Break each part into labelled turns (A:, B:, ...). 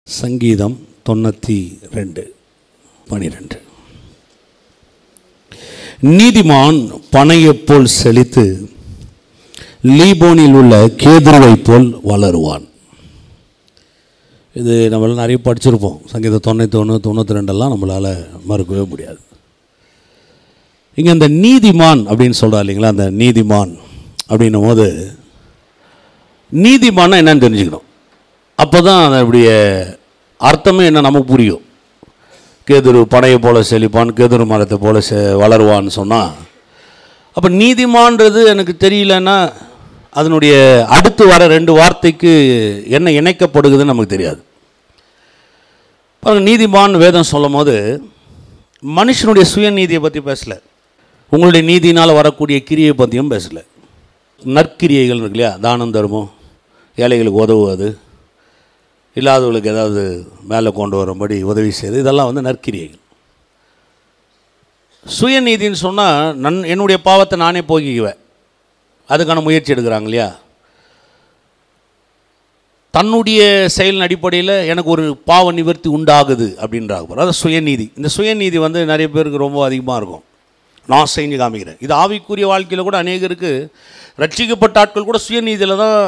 A: சங்கீதம் 92:12. நீதிமான் பனையைப் போல் செழித்து லீபோனில் உள்ள கேதுருவைப் போல் வளருவான். இது நம்மளால் நிறைய படிச்சிருப்போம். சங்கீதம் 91, 92 நம்மளால் மறுக்கவே முடியாது. இங்கே அந்த நீதிமான் அப்படின்னு சொல்கிறா இல்லைங்களா, அந்த நீதிமான் அப்படின்னும் போது நீதிமான்னா என்னன்னு தெரிஞ்சுக்கணும். அப்போ தான் அதனுடைய அர்த்தமே என்ன நமக்கு புரியும். கேதுரு பனையை போல செழிப்பான், கேதுரு மரத்தை போல வளருவான்னு சொன்னால், அப்போ நீதிமான்றது எனக்கு தெரியலன்னா அதனுடைய அடுத்து வர 2 வார்த்தைக்கு என்ன இணைக்கப்படுகுதுன்னு நமக்கு தெரியாது. பாருங்கள், நீதிமான் வேதம் சொல்லும் போது மனுஷனுடைய சுயநீதியை பற்றி பேசலை, உங்களுடைய நீதினால் வரக்கூடிய கிரியை பற்றியும் பேசலை. நற்கிரியைகள் இருக்கு இல்லையா, தானம் தர்மம், ஏழைகளுக்கு உதவுவது, இல்லாதவர்களுக்கு ஏதாவது மேலே கொண்டு வரும்படி உதவி செய்யுது, இதெல்லாம் நற்கிரியைகள். சுயநீதின்னு சொன்னால் என்னுடைய பாவத்தை நானே போக்கிக்குவேன், அதுக்கான முயற்சி எடுக்கிறாங்க இல்லையா. தன்னுடைய செயலின் அடிப்படையில் எனக்கு ஒரு பாவ நிவர்த்தி உண்டாகுது அப்படின்றாங்க. அது சுயநீதி. இந்த சுயநீதி நிறைய பேருக்கு ரொம்ப அதிகமாக இருக்கும். நான் செஞ்சு காமிக்கிறேன். இது ஆவிக்குரிய வாழ்க்கையில் கூட அநேகருக்கு, ரட்சிக்கப்பட்ட ஆட்கள் கூட சுயநீதியில் தான்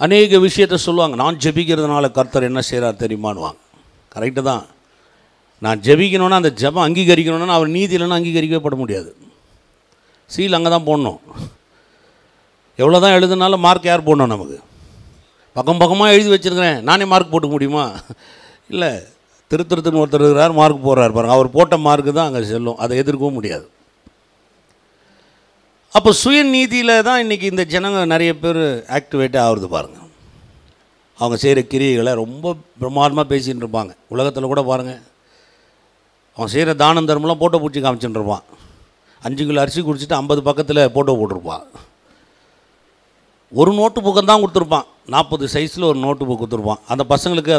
A: அநேக விஷயத்தை சொல்லுவாங்க. நான் ஜெபிக்கிறதுனால கர்த்தர் என்ன செய்கிறார் தெரியுமானுவாங்க. கரெக்டு தான். நான் ஜெபிக்கணுன்னா, அந்த ஜெபம் அங்கீகரிக்கணுன்னா அவர் நீதி இல்லைன்னா அங்கீகரிக்கப்பட முடியாது. சீல் அங்கே தான் போடணும். எவ்வளோ தான் எழுதுனாலும் மார்க் யார் போடணும்? நமக்கு பக்கம் பக்கமாக எழுதி வச்சுருக்கிறேன், நானே மார்க் போட்டுக்க முடியுமா? இல்லை, திருத்துன்னு ஒருத்தர் இருக்கிறார், மார்க் போடுறார் பாருங்கள். அவர் போட்ட மார்க்கு தான் அங்கே செல்லும், அதை எதிர்க்கவும் முடியாது. அப்போ சுயநீதியில் தான் இன்றைக்கி இந்த ஜனங்க நிறைய பேர் ஆக்டிவேட்டாக ஆகுறது பாருங்கள். அவங்க செய்கிற கிரியைகளை ரொம்ப பிரமாதமாக பேசிகிட்டு இருப்பாங்க. உலகத்தில் கூட பாருங்கள், அவன் செய்கிற தானம் தர்மம்லாம் போட்டோ பிடிச்சி காமிச்சுட்டு இருப்பான். 5 கிலோ அரிசி குடிச்சிட்டு 50 பக்கத்தில் போட்டோ போட்டிருப்பான். ஒரு நோட்டு புக்கம் தான் கொடுத்துருப்பான், 40 சைஸில் ஒரு நோட்டு புக் கொடுத்துருப்பான். அந்த பசங்களுக்கு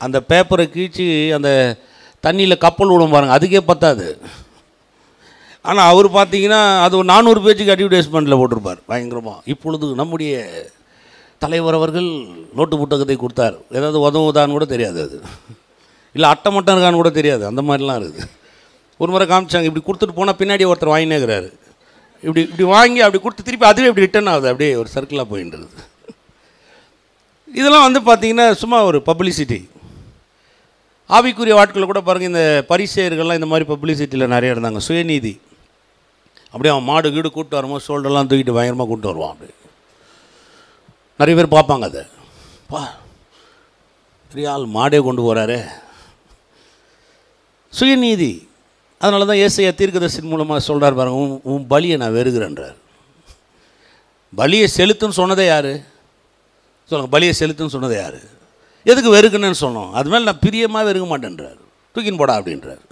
A: அந்த பேப்பரை கீழ்ச்சி அந்த தண்ணியில் கப்பல் விடும் பாருங்கள், அதுக்கே பத்தாது. ஆனால் அவர் பார்த்தீங்கன்னா அது ஒரு 400 பேஜுக்கு அட்வர்டைஸ்மெண்ட்டில் போட்டிருப்பார் பயங்கரமாக. இப்பொழுது நம்முடைய தலைவர் அவர்கள் நோட்டு புத்தகத்தை கொடுத்தார், ஏதாவது உதவுதான்னு கூட தெரியாது, அது இல்லை அட்டை மட்டும் இருக்கான்னு கூட தெரியாது, அந்த மாதிரிலாம் இருக்குது. ஒரு முறை காமிச்சாங்க, இப்படி கொடுத்துட்டு போனால் பின்னாடி ஒருத்தர் வாங்கினேங்கிறாரு. இப்படி வாங்கி அப்படி கொடுத்து திருப்பி அதுவே இப்படி ரிட்டர்ன் ஆகுது, அப்படியே ஒரு சர்க்கிளாக போயின்றது. இதெல்லாம் பார்த்தீங்கன்னா சும்மா ஒரு பப்ளிசிட்டி. ஆவிக்குரிய வாட்களில் கூட பாருங்கள், இந்த பரிசேயர்கள்லாம் இந்த மாதிரி பப்ளிசிட்டியில் நிறைய இருந்தாங்க. சுயநீதி. அப்படியே அவன் மாடு கீடு கூப்பிட்டு வரும்போது ஷோல்டர்லாம் தூக்கிட்டு பயங்கரமாக கூப்பிட்டு வருவான். அப்படி நிறைய பேர் பார்ப்பாங்க. அதை பெரிய ஆள் மாடே கொண்டு போகிறாரு, சுயநீதி. அதனால தான் ஏசாயா தீர்க்கதரிசி மூலமாக சொல்கிறார் பாருங்க, உன் பலியை நான் வெறுகிறேன்றார். பலியை செலுத்துன்னு சொன்னதே யார் சொல்லுங்கள்? பலியை செலுத்துன்னு சொன்னதே யார்? எதுக்கு வெறுக்கணுன்னு சொன்னோம்? அது மேலே நான் பிரியமாக வெறுக்க மாட்டேன்றார், தூக்கின்னு போடா அப்படின்றார்.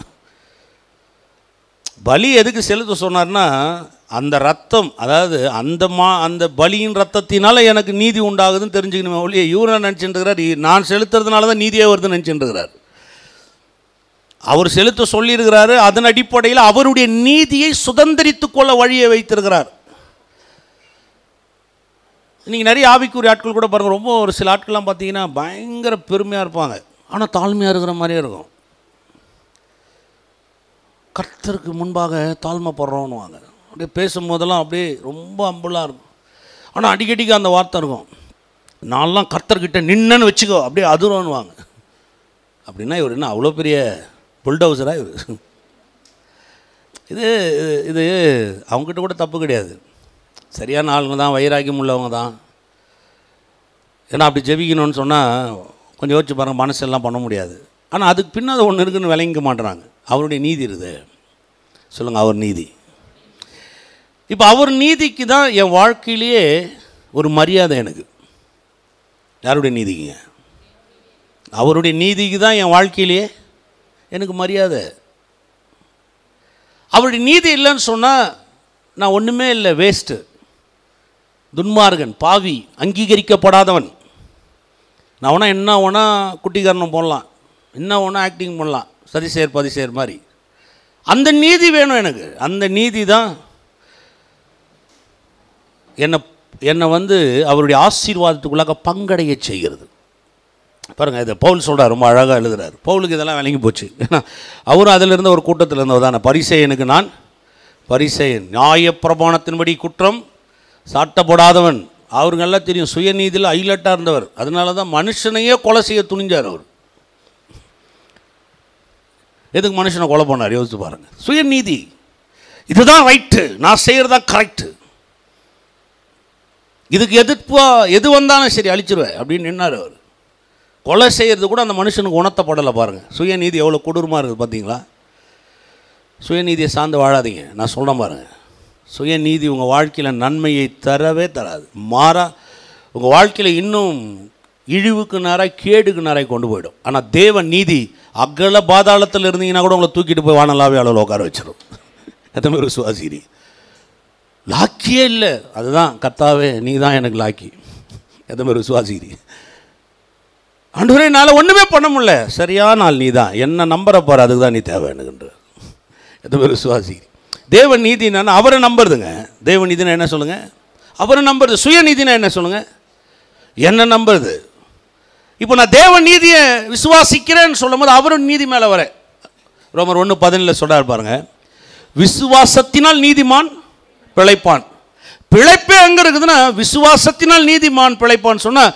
A: பலி எதுக்கு செலுத்த சொன்னார்னா, அந்த ரத்தம், அதாவது அந்த பலியின் ரத்தத்தினால எனக்கு நீதி உண்டாகுதுன்னு தெரிஞ்சுக்கணுமே ஒழிய, இவரை நினச்சிட்டுருக்கிறார் நான் செலுத்துறதுனால தான் நீதியே வருதுன்னு நினச்சிட்டுருக்கிறார். அவர் செலுத்த சொல்லியிருக்கிறாரு, அதன் அடிப்படையில் அவருடைய நீதியை சுதந்திரித்து கொள்ள வழியை வைத்திருக்கிறார். இன்றைக்கி நிறைய ஆவிக்குரிய ஆட்கள் கூட பாருங்கள், ரொம்ப ஒரு சில ஆட்கள்லாம் பார்த்தீங்கன்னா பயங்கர பெருமையாக இருப்பாங்க, ஆனால் தாழ்மையாக இருக்கிற மாதிரியே இருக்கும். கர்த்தருக்கு முன்பாக தாழ்மைப்படுறோன்னுவாங்க. அப்படியே பேசும்போதெல்லாம் அப்படியே ரொம்ப அம்பலாக இருக்கும். ஆனால் அடிக்கடிக்கு அந்த வார்த்தை இருக்கும், நான்லாம் கர்த்தர்கிட்ட நின்னன்னு வச்சுக்கோ அப்படியே அதுருவான்னுவாங்க. அப்படின்னா இவர் என்ன அவ்வளோ பெரிய புல்டவுசராக இவர்? இது அவங்ககிட்ட கூட தப்பு கிடையாது, சரியான ஆளுங்க தான், வைராக்கியம் உள்ளவங்க தான். ஏன்னா அப்படி ஜெபிக்கணும்னு சொன்னால் கொஞ்சம் யோசிச்சு பாருங்கள், மனசெல்லாம் பண்ண முடியாது. ஆனால் அதுக்கு பின்னாடி ஒன்று இருக்குன்னு விளங்கிக்க மாட்டுறாங்க. அவருடைய நீதி இருக்குது சொல்லுங்கள், அவர் நீதி. இப்போ அவர் நீதிக்கு தான் என் வாழ்க்கையிலேயே ஒரு மரியாதை எனக்கு. யாருடைய நீதிக்குங்க? அவருடைய நீதிக்கு தான் என் வாழ்க்கையிலேயே எனக்கு மரியாதை. அவருடைய நீதி இல்லைன்னு சொன்னால் நான் ஒன்றுமே இல்லை, வேஸ்ட்டு, துன்மார்கன், பாவி, அங்கீகரிக்கப்படாதவன். நான் வேணா என்ன வேணா குட்டிக்காரனம் போடலாம், என்ன வேணா ஆக்டிங் பண்ணலாம், சதிசேர் பதிசேர் மாதிரி. அந்த நீதி வேணும் எனக்கு. அந்த நீதி தான் என்னை அவருடைய ஆசீர்வாதத்துக்குள்ளாக பங்கடைய செய்கிறது. பாருங்கள், இதை பவுல் சொல்கிறார், ரொம்ப அழகாக எழுதுகிறார். பவுலுக்கு இதெல்லாம் விளங்கி போச்சு. ஏன்னா அவரும் அதிலிருந்த ஒரு கூட்டத்தில் இருந்தவர் தானே. பரிசேயனுக்கு நான் பரிசேயன், நியாயப்பிரமாணத்தின்படி குற்றம் சாட்டப்படாதவன். அவருங்கெல்லாம் தெரியும், சுயநீதியில் ஹைலைட்டாக இருந்தவர். அதனால தான் மனுஷனையே கொலை செய்ய துணிஞ்சார் அவர். எதுக்கு மனுஷனை கொலை பண்ணார் யோசிச்சு பாருங்கள். சுயநீதி, இதுதான் ரைட்டு, நான் செய்கிறது தான் கரெக்டு, இதுக்கு எது வந்தாலும் சரி அழிச்சிருவேன் அப்படின்னு நின்னார் அவர். கொலை செய்கிறது கூட அந்த மனுஷனுக்கு உணர்த்தப்படலை. பாருங்கள், சுயநீதி எவ்வளோ கொடூரமாக இருக்குது பார்த்தீங்களா? சுயநீதியை சார்ந்து வாழாதீங்க. நான் சொல்கிறேன் பாருங்கள், சுயநீதி உங்கள் வாழ்க்கையில் நன்மையை தரவே தராது. மாறா உங்கள் வாழ்க்கையில் இன்னும் இழிவுக்கு நேராக கேடுக்கு நேராக கொண்டு போயிடும். ஆனால் தேவ நீதி அகல பாதாளத்தில் இருந்தீங்கன்னா கூட உங்களை தூக்கிட்டு போய் வானலாவே அளவில் உட்கார வச்சிடும். எத்தனை பேர் விசுவாசிரி? லாக்கியே இல்லை, அதுதான் கர்த்தாவே நீ தான் எனக்கு லாக்கி. எத்தனை பேர் விசுவாசிரி? ஆண்டவரே என்னால் ஒன்றுமே பண்ண முடியல, சரியான ஆள் நீ தான், என்ன நம்பரை பாரு, அதுக்கு தான் நீ தேவை எனக்குன்ற. எத்தனை பேர் விசுவாசிரி? தேவ நீதி நான் அவரை நம்புறதுங்க. தேவ நீதினா என்ன சொல்லுங்கள்? அவரை நம்புறது. சுயநீதினா என்ன சொல்லுங்கள்? என்ன நம்புறது. இப்போ நான் தேவ நீதியை விசுவாசிக்கிறேன்னு சொல்லும் போது அவரும் நீதி மேலே வர ரோமர் 1:17 சொல்கிறார் பாருங்க, விசுவாசத்தினால் நீதிமான் பிழைப்பான். பிழைப்பே எங்கே இருக்குதுன்னா விசுவாசத்தினால் நீதிமான் பிழைப்பான்னு சொன்னால்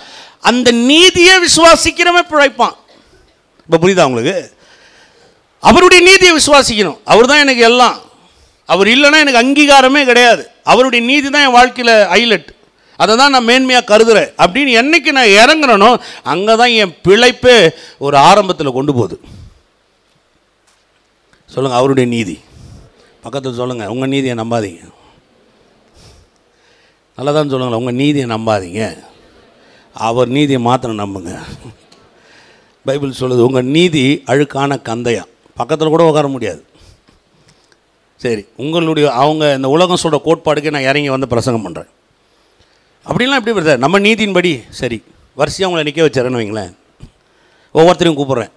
A: அந்த நீதியை விசுவாசிக்கிறவன் பிழைப்பான். இப்போ புரியுதா உங்களுக்கு? அவருடைய நீதியை விசுவாசிக்கணும். அவர் தான் எனக்கு எல்லாம், அவர் இல்லைன்னா எனக்கு அங்கீகாரமே கிடையாது, அவருடைய நீதி தான் என் வாழ்க்கையில் ஹைலைட், அதை தான் நான் மேன்மையாக கருதுகிறேன் அப்படின்னு என்னைக்கு நான் இறங்குறனோ அங்கே தான் என் பிழைப்பே ஒரு ஆரம்பத்தில் கொண்டு போகுது. சொல்லுங்கள், அவருடைய நீதி. பக்கத்தில் சொல்லுங்கள், உங்கள் நீதியை நம்பாதீங்க. நல்லா தான் சொல்லுங்களேன், உங்கள் நீதியை நம்பாதீங்க, அவர் நீதியை மாத்திரம் நம்புங்க. பைபிள் சொல்லுது, உங்கள் நீதி அழுக்கான கந்தையம், பக்கத்தில் கூட உட்கார முடியாது. சரி, உங்களுடைய அவங்க இந்த உலகம் சொல்கிற கோட்பாடுக்கு நான் இறங்கி வந்து பிரசங்கம் பண்ணுறேன். அப்படின்லாம் எப்படி வருது? நம்ம நீதியின்படி சரி வரிசையாக உங்களை நிற்க வச்சுறேன்னு வைங்களேன், ஒவ்வொருத்தரையும் கூப்பிட்றேன்.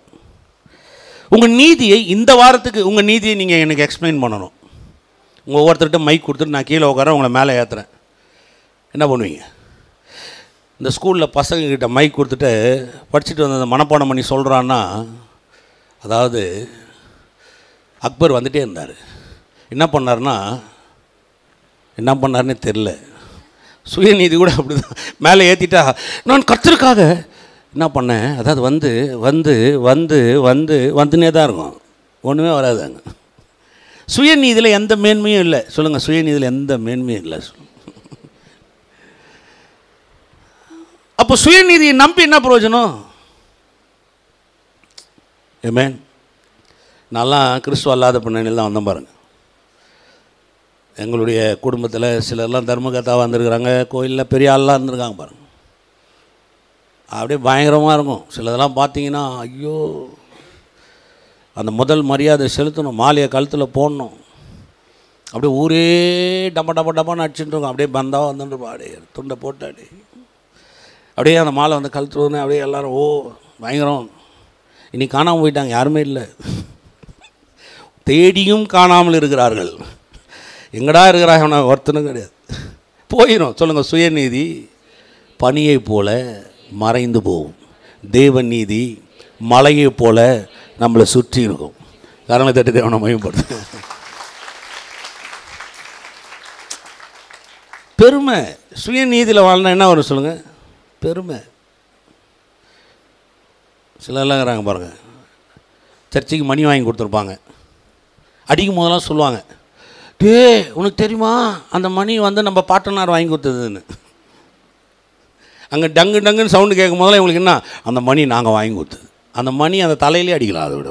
A: உங்கள் நீதியை இந்த வாரத்துக்கு உங்கள் நீதியை நீங்கள் எனக்கு எக்ஸ்பிளைன் பண்ணணும். உங்கள் ஒவ்வொருத்தர்கிட்ட மைக் கொடுத்துட்டு நான் கீழே உட்கார உங்களை மேலே ஏற்றுறேன், என்ன பண்ணுவீங்க? இந்த ஸ்கூலில் பசங்கக்கிட்ட மைக் கொடுத்துட்டு படிச்சுட்டு வந்து மனப்பாடம் பண்ணி சொல்கிறான்னா, அதாவது அக்பர் வந்துகிட்டே இருந்தார், என்ன பண்ணார்னே தெரில. சுயநீதி கூட அப்படி தான், மேலே ஏற்றிட்டா நான் கர்த்தருக்காக என்ன பண்ணேன், அதாவது வந்து வந்து வந்து வந்து வந்துனே தான் இருக்கும், ஒன்றுமே வராது அங்கே. சுயநீதியில் எந்த மேன்மையும் இல்லை. சொல்லுங்கள், சுயநீதியில் எந்த மேன்மையும் இல்லை. அப்போ சுயநீதியை நம்பி என்ன பிரயோஜனம்? ஆமென். நான்லாம் கிறிஸ்துவ அல்லாத பின்னணியில் தான் வந்தேன் பாருங்கள். எங்களுடைய குடும்பத்தில் சிலர்லாம் தர்மகர்த்தாவாக இருந்திருக்கிறாங்க, கோயிலில் பெரிய ஆள்லாம் இருந்திருக்காங்க பாருங்கள். அப்படியே பயங்கரமாக இருக்கும். சிலதெல்லாம் பார்த்தீங்கன்னா ஐயோ, அந்த முதல் மரியாதை செலுத்தணும், மாலையை கழுத்தில் போடணும், அப்படியே ஊரே டப்பான்னு அடிச்சுட்டு இருக்கும். அப்படியே பந்தாவாக வந்துட்டுருப்பா, அப்படியே துண்டை போட்டு அப்படியே அந்த மாலை வந்து கழுத்துறதுன்னு அப்படியே எல்லோரும் ஓ பயங்கரம். இன்னைக்கு காணாமல் போயிட்டாங்க, யாருமே இல்லை, தேடியும் காணாமல் இருக்கிறார்கள். எங்கடா இருக்கிறாங்க, நான் ஒருத்தனும் கிடையாது, போயிடும். சொல்லுங்கள், சுயநீதி பனியை போல மறைந்து போகும், தேவ நீதி மலையை போல நம்மளை சுற்றி இருக்கும். கரங்களை தட்டி தேவனை மகிமைப்படுத்து. பெருமை. சுயநீதியில் வாழ்னா என்ன வரும் சொல்லுங்கள்? பெருமை. சிலர்லாம் இருக்கிறாங்க பாருங்கள், சர்ச்சைக்கு மணி வாங்கி கொடுத்துருப்பாங்க, அடிக்கும் போதெல்லாம் சொல்லுவாங்க, டே உனக்கு தெரியுமா அந்த மணி வந்து நம்ம பாட்டனார் வாங்கி கொடுத்ததுன்னு. அங்கே டங்குன்னு சவுண்டு கேட்கும் போதெல்லாம் இவங்களுக்கு என்ன, அந்த மணி நாங்கள் வாங்கி கொடுத்தது. அந்த மணி அந்த தலையிலே அடிக்கலாம். அதை விட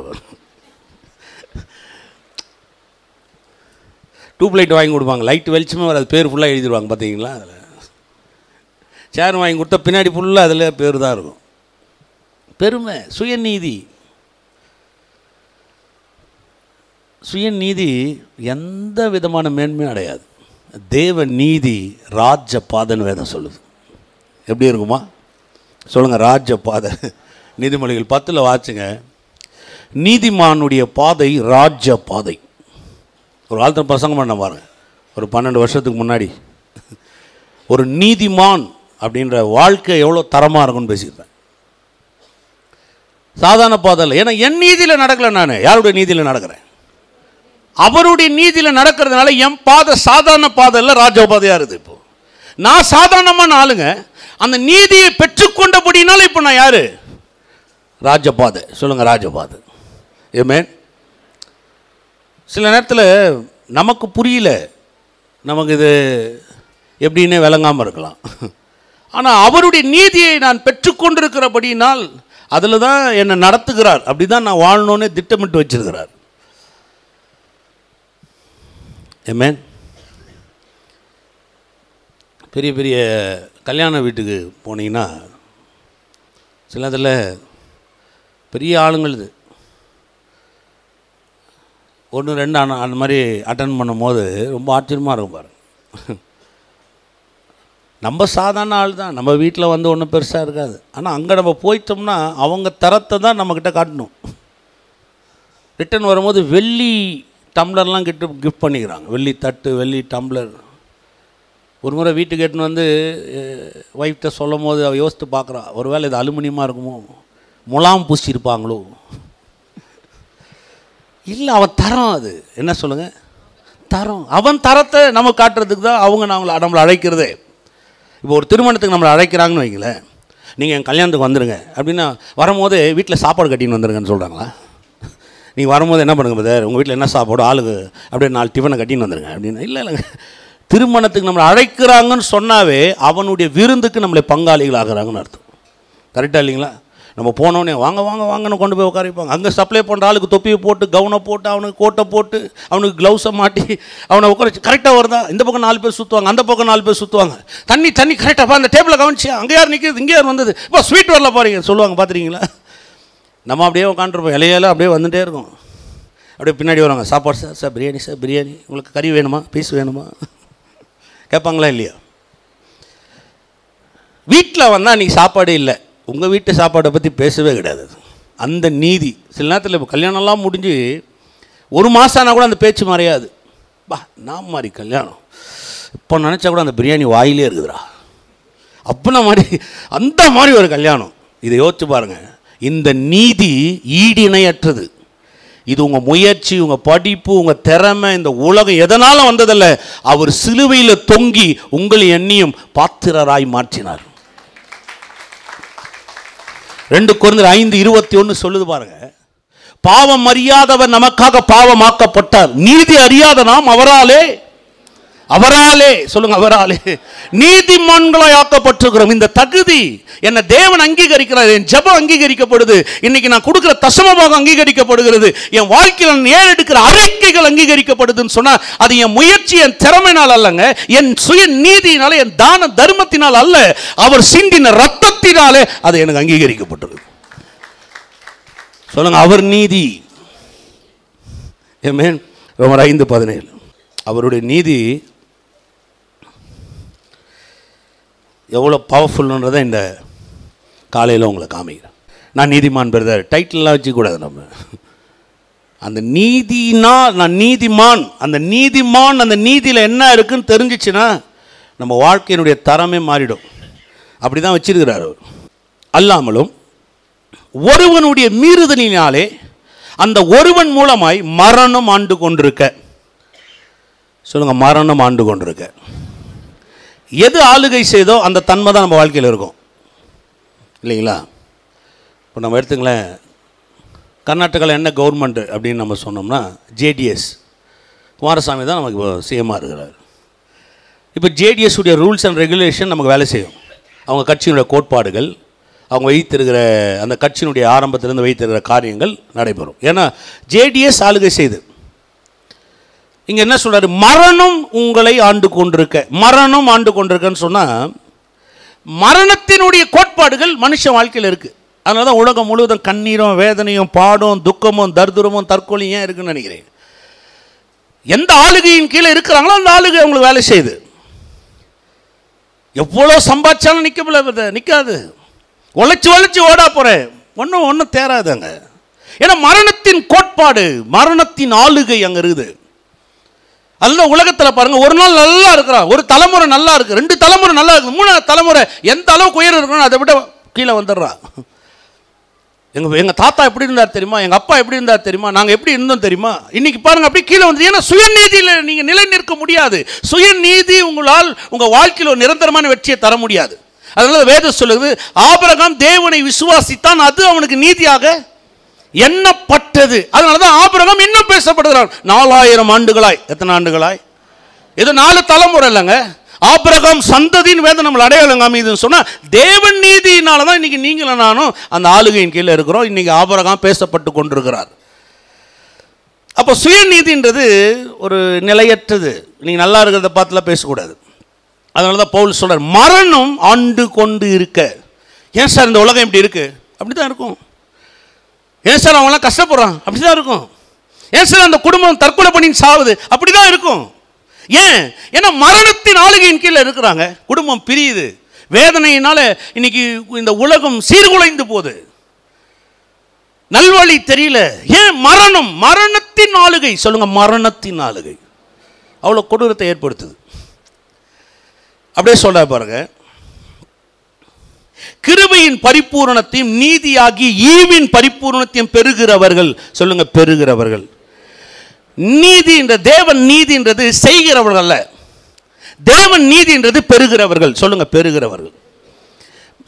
A: டியூப் லைட் வாங்கி கொடுப்பாங்க, லைட் வெளிச்சமே வராது, பேர் ஃபுல்லாக எழுதிடுவாங்க பார்த்தீங்களா. அதில் சேர் வாங்கி கொடுத்தா பின்னாடி ஃபுல்லாக அதில் பேர் தான் இருக்கும். பெருமை. சுயநீதி. சுயநீதி எந்த விதமான மேன்மையும் அடையாது. தேவ நீதி ராஜ்ய பாதைன்னு வேதம் சொல்லுது. எப்படி இருக்குமா சொல்லுங்கள்? ராஜ்ய பாதை. நீதிமொழிகள் 10 வாச்சுங்க, நீதிமானுடைய பாதை ராஜ்ய பாதை. ஒரு காலத்தில் பிரசங்கம் பண்ண பாருங்க, ஒரு 12 வருஷத்துக்கு முன்னாடி, ஒரு நீதிமான் அப்படின்ற வாழ்க்கை எவ்வளோ தரமாக இருக்குன்னு பேசியிருப்பேன். சாதாரண பாதை இல்லை. ஏன்னா என் நீதியில் நடக்கலை, நான் யாருடைய நீதியில் நடக்கிறேன்? அவருடைய நீதியில் நடக்கிறதுனால என் பாதை சாதாரண பாதை இல்லை, ராஜபாதையாக இருக்குது. இப்போ நான் சாதாரணமான ஆளுங்க, அந்த நீதியை பெற்றுக்கொண்டபடினால இப்போ நான் யாரு? ராஜபாதை. சொல்லுங்க, ராஜபாதை. ஆமென். சில நேரத்தில் நமக்கு புரியல, நமக்கு இது எப்படின்னே விளங்காமல் இருக்கலாம். ஆனால் அவருடைய நீதியை நான் பெற்றுக்கொண்டிருக்கிறபடினால் அதில் தான் என்னை நடத்துகிறார். அப்படி தான் நான் வாழணுன்னே திட்டமிட்டு வச்சிருக்கிறார். ஆமென். பெரிய பெரிய கல்யாண வீட்டுக்கு போனீங்கன்னா சில இதில் பெரிய ஆளுங்களுது 1-2 அந்த மாதிரி அட்டன் பண்ணும்போது ரொம்ப ஆச்சரியமாக இருக்கும் பாருங்க. நம்ம சாதாரண ஆள் தான், நம்ம வீட்டில் வந்து ஒன்றும் பெருசாக இருக்காது. ஆனால் அங்கே நம்ம போயிட்டோம்னா அவங்க தரத்தை தான் நம்மக்கிட்ட காட்டணும். ரிட்டன் வரும்போது வெள்ளி டம்ளர்லாம் கிஃப்ட் பண்ணிக்கிறாங்க, வெள்ளி தட்டு, வெள்ளி டம்ளர். ஒரு முறை வீட்டுக்கு எட்டுன்னு வந்து ஒய்ஃப்கிட்ட சொல்லும் போது அவள் யோசித்து பார்க்குறா, ஒரு வேளை இது அலுமினியமாக இருக்குமோ, முலாம் பூசியிருப்பாங்களோ. இல்லை, அவன் தரம். அது என்ன சொல்லுங்கள், தரம். அவன் தரத்தை நம்ம காட்டுறதுக்கு தான் அவங்க நம்மளை அழைக்கிறதே. இப்போ ஒரு திருமணத்துக்கு நம்மளை அழைக்கிறாங்கன்னு வைங்களேன், நீங்கள் என் கல்யாணத்துக்கு வந்துடுங்க அப்படின்னா வரும்போது வீட்டில் சாப்பாடு கட்டின்னு வந்துடுங்கன்னு சொல்கிறாங்களா? நீங்கள் வரும்போது என்ன பண்ணுங்க பிரதர், உங்கள் வீட்டில் என்ன சாப்பாடு, ஆளுக்கு அப்படியே 4 டிஃபனை கட்டின்னு வந்துடுங்க அப்படின்னு. இல்லைங்க, திருமணத்துக்கு நம்மளை அழைக்கிறாங்கன்னு சொன்னாவே அவனுடைய விருந்துக்கு நம்மளை பங்காளிகள் ஆகிறாங்கன்னு அர்த்தம். கரெக்டாக இல்லைங்களா? நம்ம போனோடனே வாங்க வாங்க வாங்கன்னு கொண்டு போய் உட்காரிப்பாங்க. அங்கே சப்ளை பண்ணுற ஆளுக்கு தொப்பியை போட்டு, கவுனை போட்டு, அவனுக்கு கோட்டை போட்டு, அவனுக்கு க்ளவுஸை மாட்டி அவனை உட்கார கரெக்டாக வருதா, இந்த பக்கம் 4 பேர் சுற்றுவாங்க, அந்த பக்கம் 4 பேர் சுற்றுவாங்க. தண்ணி கரெக்டாக அந்த டேபிளை கவனிச்சியா, அங்கே யார் நிற்கிது, இங்கே யார் வந்தது, இப்போ ஸ்வீட் வரல பாருங்க சொல்லுவாங்க. பார்த்துருக்கீங்களா? நம்ம அப்படியே உட்காந்துருப்போம், இலையெல்லாம் அப்படியே வந்துகிட்டே இருக்கும். அப்படியே பின்னாடி வருவாங்க, சாப்பாடு sir, sir biryani, sir biryani, உங்களுக்கு கறி வேணுமா, பீஸ் வேணுமா கேட்பாங்களா இல்லையா? வீட்டில் வந்தால் அன்றைக்கி சாப்பாடே இல்லை, உங்கள் வீட்டு சாப்பாடை பற்றி பேசவே கிடையாது. அந்த நீதி சில நேரத்தில் இப்போ கல்யாணம்லாம் முடிஞ்சு 1 மாதம் ஆனால் கூட அந்த பேச்சு மறையாது. பா, நான் மாதிரி கல்யாணம் இப்போ நினச்சா கூட அந்த பிரியாணி வாயிலே இருக்குதுடா, அப்படின்னா மாதிரி அந்த மாதிரி ஒரு கல்யாணம். இதை யோசிச்சு பாருங்கள். இந்த நீதி ஈடிணையற்றது. இது உங்கள் முயற்சி, உங்கள் படிப்பு, உங்கள் திறமை, இந்த உலகம் எதனாலும் வந்ததில்ல. அவர் சிலுவையில் தொங்கி உங்களை எண்ணியும் பாத்திரராய் மாற்றினார். 2 கொரிந்தியர் 5:21 சொல்லுது பாருங்க. பாவம் அறியாதவர் நமக்காக பாவமாக்கப்பட்டார், நீதி அறியாத நாம் அவராலே சொல்லுங்க, அவராலே நீதிமான்களாய் ஆக்கப்பட்டிருக்கிறோம். இந்த தகுதி என்ன தேவன் அங்கீகரிக்கிறார். என் ஜெபம் அங்கீகரிக்கப்படுது, இன்னைக்கு நான் கொடுக்கிற தசமபாகம் அங்கீகரிக்கப்படுகிறது, என் வாழ்க்கையில் நான் ஏறெடுக்கிற அறிக்கைகள் அங்கீகரிக்கப்படுதுன்னு சொன்னா அது என் முயற்சி, என் திறமையினால் அல்லங்க, என் சுய நீதியினால, என் தான தர்மத்தினால் அல்ல, அவர் சிந்தின ரத்தத்தினாலே அது எனக்கு அங்கீகரிக்கப்பட்டிருக்கு. சொல்லுங்க, அவர் நீதி. ஆமென். ரோமர் 5:17 அவருடைய நீதி எவ்வளோ பவர்ஃபுல்ன்றதை இந்த காலையில் உங்களை காமிக்கிறேன். நான் நீதிமான் பிரதர் டைட்டில்லாம் வச்சுக்கூடாது. நம்ம அந்த நீதினா நான் நீதிமான், அந்த நீதிமான் அந்த நீதியில் என்ன இருக்குன்னு தெரிஞ்சிச்சுன்னா நம்ம வாழ்க்கையினுடைய தரமே மாறிடும். அப்படி தான் வச்சிருக்கிறார் அவர். அல்லாமலும் ஒருவனுடைய மீறுதலினாலே அந்த ஒருவன் மூலமாய் மரணம் ஆண்டு கொண்டிருக்க. சொல்லுங்க, மரணம் ஆண்டு கொண்டிருக்க. எது ஆளுகை செய்தோ அந்த தன்மை தான் நம்ம வாழ்க்கையில் இருக்கும், இல்லைங்களா? இப்போ நம்ம எடுத்துங்களேன், கர்நாடகாவில் என்ன கவர்மெண்ட் அப்படின்னு நம்ம சொன்னோம்னா ஜேடிஎஸ், குமாரசாமி தான் நமக்கு இப்போ சிஎம்மாக இருக்கிறார். இப்போ ஜேடிஎஸ் உடைய ரூல்ஸ் அண்ட் ரெகுலேஷன் நமக்கு வேலை செய்யும். அவங்க கட்சியினுடைய கோட்பாடுகள், அவங்க வைத்திருக்கிற அந்த கட்சியினுடைய ஆரம்பத்திலேருந்து வைத்திருக்கிற காரியங்கள் நடைபெறும். ஏன்னா ஜேடிஎஸ் ஆளுகை செய்து. இங்கே என்ன சொல்கிறாரு, மரணம் உங்களை ஆண்டு கொண்டிருக்க. மரணம் ஆண்டு கொண்டிருக்கன்னு சொன்னால் மரணத்தினுடைய கோட்பாடுகள் மனுஷ வாழ்க்கையில் இருக்குது. அதனால தான் உலகம் முழுவதும் கண்ணீரும் வேதனையும் பாடும் துக்கமும் தர்துரமும் தற்கொலையும் ஏன் இருக்குன்னு நினைக்கிறேன். எந்த ஆளுகையின் கீழே இருக்கிறாங்களோ அந்த ஆளுகை அவங்களுக்கு வேலை செய்யுது. எவ்வளோ சம்பாதிச்சாலும் நிற்காது. உழைச்சி ஓடா போகிறேன், ஒன்றும் தேராதுங்க. ஏன்னா மரணத்தின் கோட்பாடு, மரணத்தின் ஆளுகை அங்கே இருக்குது. அதுதான் உலகத்தில் பாருங்க, ஒரு நாள் நல்லா இருக்கிறான், ஒரு தலைமுறை நல்லா இருக்கு, 2 தலைமுறை நல்லா இருக்கு, 3வது தலைமுறை எந்த அளவுக்கு உயரம் இருக்கணும் அதை விட கீழே வந்துடுறான். எங்கள் தாத்தா எப்படி இருந்தார் தெரியுமா, எங்கள் அப்பா எப்படி இருந்தார் தெரியுமா, நாங்கள் எப்படி இருந்தோம் தெரியுமா, இன்னைக்கு பாருங்கள் அப்படி கீழே வந்து. ஏன்னா சுயநீதியில் நீங்கள் நிலை நிற்க முடியாது. சுயநீதி உங்களால் உங்கள் வாழ்க்கையில் ஒரு நிரந்தரமான வெற்றியை தர முடியாது. அதனால வேதம் சொல்லுது, ஆபிரகாம் தேவனை விசுவாசித்தான், அது அவனுக்கு நீதியாக எண்ணப்பட்டது. அதனால தான் ஆபிரகாம் இன்னும் பேசப்படுகிறார் 4000 ஆண்டுகளாய். எத்தனை ஆண்டுகளாய்? இது 4 தலைமுறை இல்லைங்க. ஆபிரகாம் சந்ததியின் வேதம் நம்மளை அடையாளம் காமிதுன்னு சொன்னால் தேவன் நீதியினால தான் இன்னைக்கு நீங்களும் நானும் அந்த ஆளுகையின் கீழே இருக்கிறோம். இன்னைக்கு ஆபிரகாம் பேசப்பட்டு கொண்டிருக்கிறார். அப்போ சுயநீதின்றது ஒரு நிலையற்றது. நீங்கள் நல்லா இருக்கிறத பார்த்துலாம் பேசக்கூடாது. அதனால தான் பவுல் சொல்றார், மரணம் ஆண்டு கொண்டு இருக்க. ஏன் சார் இந்த உலகம் இப்படி இருக்கு? அப்படி தான் இருக்கும். ஏன் சார் அவங்களாம் கஷ்டப்படுறான்? அப்படி தான் இருக்கும். ஏன் சார் அந்த குடும்பம் தற்கொலை பண்ணி சாவுது? அப்படி தான் இருக்கும். ஏன்? ஏன்னா மரணத்தின் ஆளுகையின் கீழே இருக்கிறாங்க. குடும்பம் பிரியுது. வேதனையினால இன்னைக்கு இந்த உலகம் சீர்குலைந்து போகுது. நல்வழி தெரியல. ஏன்? மரணம், மரணத்தின் ஆளுகை. சொல்லுங்க, மரணத்தின் ஆளுகை அவ்வளோ கொடூரத்தை ஏற்படுத்துது. அப்படியே சொல்ற பாருங்க, கிருபையின் பரிபூரணத்தையும் நீதியாகி ஈவின் பரிபூரணத்தையும் பெறுகிறவர்கள். சொல்லுங்க, பெறுகிறவர்கள். நீதி என்ற தேவன் நீதின்றது செய்கிறவர்கள் அல்ல. தேவன் நீதின்றது பெறுகிறவர்கள். சொல்லுங்க, பெறுகிறவர்கள்.